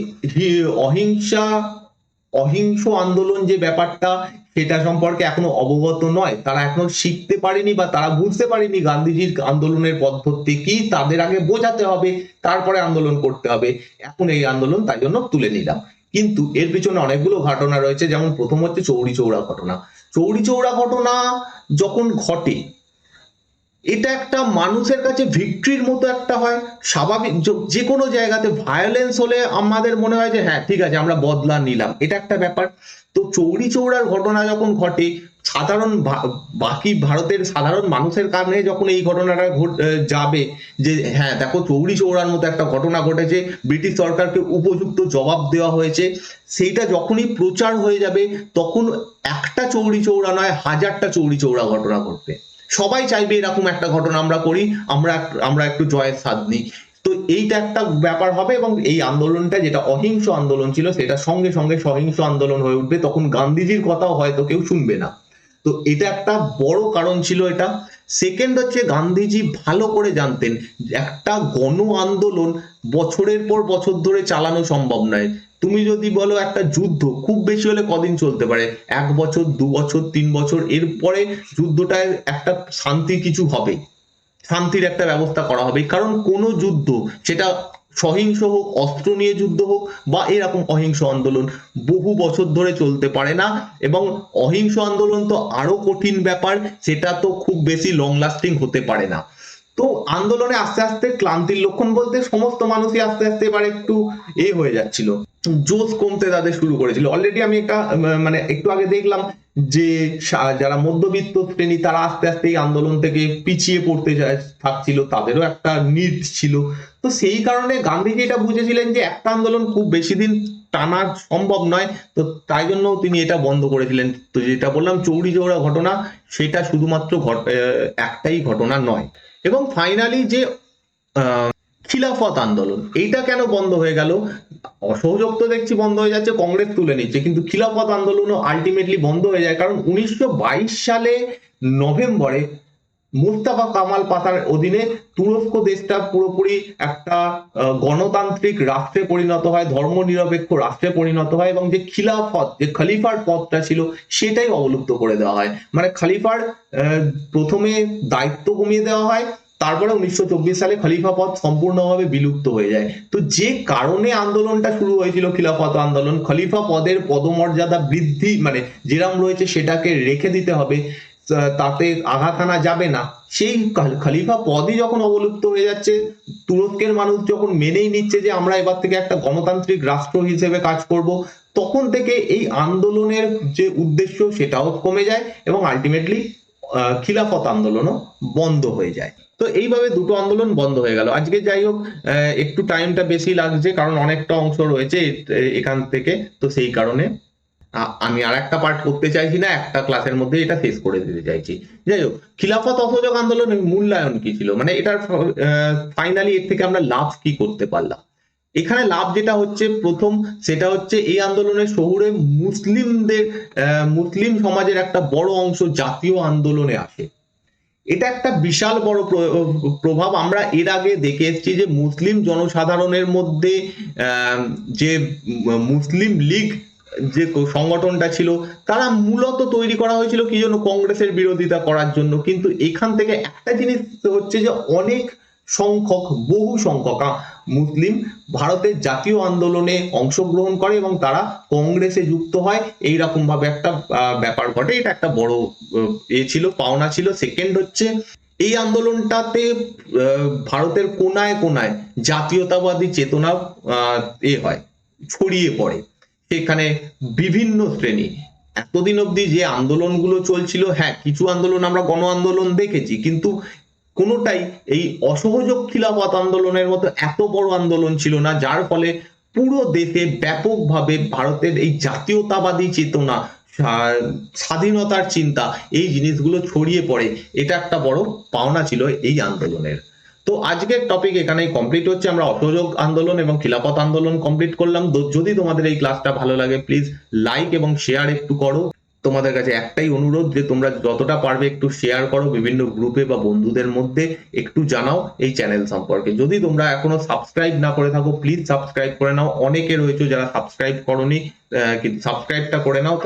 অহিংস আন্দোলন যে ব্যাপারটা, সেটা সম্পর্কে এখনো অবগত নয়, তারা এখনো শিখতে পারেনি বা তারা বুঝতে পারেনি গান্ধীজির আন্দোলনের পদ্ধতি কি, তাদের আগে বোঝাতে হবে, তারপরে আন্দোলন করতে হবে। এখন এই আন্দোলন তাই জন্য তুলে নিলাম। কিন্তু এর পিছনে অনেকগুলো ঘটনা রয়েছে, যেমন প্রথম হচ্ছে চৌরি চৌরা ঘটনা। চৌরি চৌরা ঘটনা যখন ঘটে, এটা একটা মানুষের কাছে ভিক্টরির মতো একটা হয়। স্বাভাবিক, যে কোনো জায়গাতে ভায়োলেন্স হলে আমাদের মনে হয় যে হ্যাঁ ঠিক আছে, আমরা বদলা নিলাম, এটা একটা ব্যাপার। তো চৌরি চৌরার ঘটনা যখন ঘটে, বাকি ভারতের সাধারণ মানুষের কারণে যখন এই ঘটনাটা যাবে যে হ্যাঁ দেখো, চৌরি চৌরার মতো একটা ঘটনা ঘটেছে, ব্রিটিশ সরকারকে উপযুক্ত জবাব দেওয়া হয়েছে, সেইটা যখনই প্রচার হয়ে যাবে, তখন একটা চৌরি চৌরা নয়, হাজারটা চৌরি চৌরা ঘটনা ঘটবে। সবাই চাইবে এরকম একটা ঘটনা আমরা করি, আমরা একটু জয়ের স্বাদ নিই। তো এইটা একটা ব্যাপার হবে, এবং এই আন্দোলনটা যেটা অহিংস আন্দোলন ছিল সেটা সঙ্গে সঙ্গে সহিংস আন্দোলন হয়ে উঠবে। তখন গান্ধীজির কথাও হয়তো কেউ শুনবে না। তো এটা একটা বড় কারণ ছিল এটা। সেকেন্ড হচ্ছে, গান্ধীজি ভালো করে জানতেন একটা গণ আন্দোলন বছরের পর বছর ধরে চালানো সম্ভব নয়। তুমি যদি বলো একটা যুদ্ধ খুব বেশি হলে কদিন চলতে পারে, 1 বছর, 2 বছর, 3 বছর, এরপরে যুদ্ধটায় একটা শান্তি কিছু হবে, শান্তির একটা ব্যবস্থা করা হবে। কারণ কোনো যুদ্ধ, সেটা সহিংস হোক, অস্ত্র নিয়ে যুদ্ধ হোক, বা এরকম অহিংস আন্দোলন, বহু বছর ধরে চলতে পারে না। এবং অহিংস আন্দোলন তো আরো কঠিন ব্যাপার, সেটা তো খুব বেশি লং লাস্টিং হতে পারে না। তো আন্দোলনে আস্তে আস্তে ক্লান্তির লক্ষণ বলতে সমস্ত মানুষই আস্তে আস্তে এবার একটু হয়ে যাচ্ছিল, জোশ কমতে তাদের শুরু করেছিল। অলরেডি আমি মানে একটু আগে দেখলাম যে যারা মধ্যবিত্ত শ্রেণী, তারা আস্তে আস্তে এই আন্দোলন থেকে পিছিয়ে পড়তে থাকছিল, তাদেরও একটা নিড ছিল। তো সেই কারণে গান্ধীজি এটা বুঝেছিলেন যে একটা আন্দোলন খুব বেশি দিন টানা সম্ভব নয়, তো তাই জন্য তিনি এটা বন্ধ করেছিলেন। তো যেটা বললাম চৌরি চৌরা ঘটনা, সেটা শুধুমাত্র একটাই ঘটনা নয়। এবং ফাইনালি যে খিলাফত আন্দোলন, এইটা কেন বন্ধ হয়ে গেল? অসহযোগ তো দেখছি বন্ধ হয়ে যাচ্ছে, কংগ্রেস তুলে নিচ্ছে, কিন্তু খিলাফত আন্দোলনও আলটিমেটলি বন্ধ হয়ে যায়। কারণ 1922 সালে নভেম্বরে মুস্তাফা কামাল পাশার অধীনে তুরস্ক দেশটা পুরোপুরি একটা গণতান্ত্রিক রাষ্ট্রে পরিণত হয়, ধর্মনিরপেক্ষ রাষ্ট্রে পরিণত হয়, এবং যে খিলাফত, যে খলিফার পদটা ছিল, সেটাই অবলুপ্ত করে দেওয়া হয়। মানে খলিফার প্রথমে দায়িত্ব কমিয়ে দেওয়া হয়, তারপরে 1924 সালে খলিফা পদ সম্পূর্ণভাবে বিলুপ্ত হয়ে যায়। তো যে কারণে আন্দোলনটা শুরু হয়েছিল, খিলাফত আন্দোলন, খলিফা পদের পদমর্যাদা বৃদ্ধি, মানে যেরাম রয়েছে সেটাকে রেখে দিতে হবে, তাতে আঘাত আনা যাবে না, সেই খলিফা পদই যখন অবলুপ্ত হয়ে যাচ্ছে, তুরস্কের মানুষ যখন মেনেই নিচ্ছে যে আমরা এবার থেকে একটা গণতান্ত্রিক রাষ্ট্র হিসেবে কাজ করব, তখন থেকে এই আন্দোলনের যে উদ্দেশ্য সেটাও কমে যায় এবং আলটিমেটলি খিলাফত আন্দোলনও বন্ধ হয়ে যায়। তো এইভাবে দুটো আন্দোলন বন্ধ হয়ে গেল। আজকে যাই হোক, একটু টাইমটা বেশি লাগছে কারণ অনেকটা অংশ রয়েছে এখান থেকে, তো সেই কারণে আমি আর একটা পার্ট করতে চাইছি না, একটা ক্লাসের মধ্যে এটা শেষ করে দিতে চাইছি। যাই হোক, খিলাফত অসহযোগ আন্দোলনের মূল্যায়ন কি ছিল, মানে এটার ফাইনালি এর থেকে আমরা লাভ কি করতে পারলাম। এখানে লাভ যেটা হচ্ছে প্রথম, সেটা হচ্ছে এই আন্দোলনের শহুরে মুসলিমদের মুসলিম সমাজের একটা বড় অংশ জাতীয় আন্দোলনে আসে। এটা একটা বিশাল বড় প্রভাব। আমরা এর আগে দেখে এসেছি যে মুসলিম জনসাধারণের মধ্যে যে মুসলিম লীগ যে সংগঠনটা ছিল, তারা মূলত তৈরি করা হয়েছিল কি জন্য, কংগ্রেসের বিরোধিতা করার জন্য। কিন্তু এখান থেকে একটা জিনিস হচ্ছে যে অনেক সংখ্যক, বহু সংখ্যক মুসলিম ভারতের জাতীয় আন্দোলনে অংশগ্রহণ করে এবং তারা কংগ্রেসে যুক্ত হয়, এইরকম ভাবে একটা ব্যাপার ঘটে। এটা একটা বড় ছিল, পাওনা ছিল। সেকেন্ড হচ্ছে এই আন্দোলনটাতে ভারতের কোনায় কোনায় জাতীয়তাবাদী চেতনা হয়, ছড়িয়ে পড়ে। সেখানে বিভিন্ন শ্রেণী, এতদিন অবধি যে আন্দোলনগুলো চলছিল, হ্যাঁ কিছু আন্দোলন আমরা গণ আন্দোলন দেখেছি, কিন্তু কোনোটাই এই অসহযোগ খিলাফত আন্দোলনের মতো এত বড় আন্দোলন ছিল না, যার ফলে পুরো দেশে ব্যাপকভাবে ভারতের এই জাতীয়তাবাদী চেতনা, স্বাধীনতার চিন্তা, এই জিনিসগুলো ছড়িয়ে পড়ে। এটা একটা বড় পাওনা ছিল এই আন্দোলনের। তো আজকের টপিক এখানেই কমপ্লিট হচ্ছে। আমরা অসহযোগ আন্দোলন এবং খিলাফত আন্দোলন কমপ্লিট করলাম। যদি তোমাদের এই ক্লাসটা ভালো লাগে, প্লিজ লাইক এবং শেয়ার একটু করো। তোমাদের কাছে একটাই অনুরোধ যে তোমরা যতটা পারবে একটু শেয়ার করো বিভিন্ন গ্রুপে বা বন্ধুদের মধ্যে, একটু জানাও এই চ্যানেল সম্পর্কে। যদি তোমরা এখনো সাবস্ক্রাইব না করে থাকো, প্লিজ সাবস্ক্রাইব করে নাও। অনেকে রয়েছে যারা সাবস্ক্রাইব করোনি, কিন্তু সাবস্ক্রাইবটা করে নাও।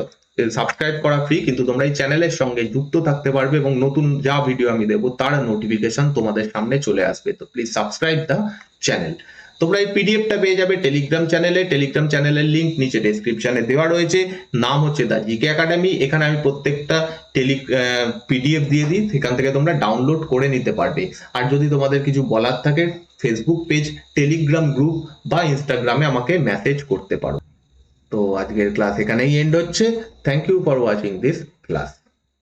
সাবস্ক্রাইব করা ফ্রি, কিন্তু তোমরা এই চ্যানেলের সঙ্গে যুক্ত থাকতে পারবে এবং নতুন যা ভিডিও আমি দেবো তার নোটিফিকেশন তোমাদের সামনে চলে আসবে। তো প্লিজ সাবস্ক্রাইব দ্য চ্যানেল। তোমরা এই পিডিএফটা পেয়ে যাবে টেলিগ্রাম চ্যানেলে। টেলিগ্রাম চ্যানেলের লিংক নিচে ডেসক্রিপশনে দেওয়া রয়েছে। নাম হচ্ছে দা জিকে একাডেমি। এখানে আমি প্রত্যেকটা পিডিএফ দিয়ে দিই, সেখান থেকে তোমরা ডাউনলোড করে নিতে পারবে। আর যদি তোমাদের কিছু বলার থাকে, ফেসবুক পেজ, টেলিগ্রাম গ্রুপ বা ইনস্টাগ্রামে আমাকে মেসেজ করতে পারো। তো আজকের ক্লাস এখানেই এন্ড হচ্ছে। Thank you for watching this class.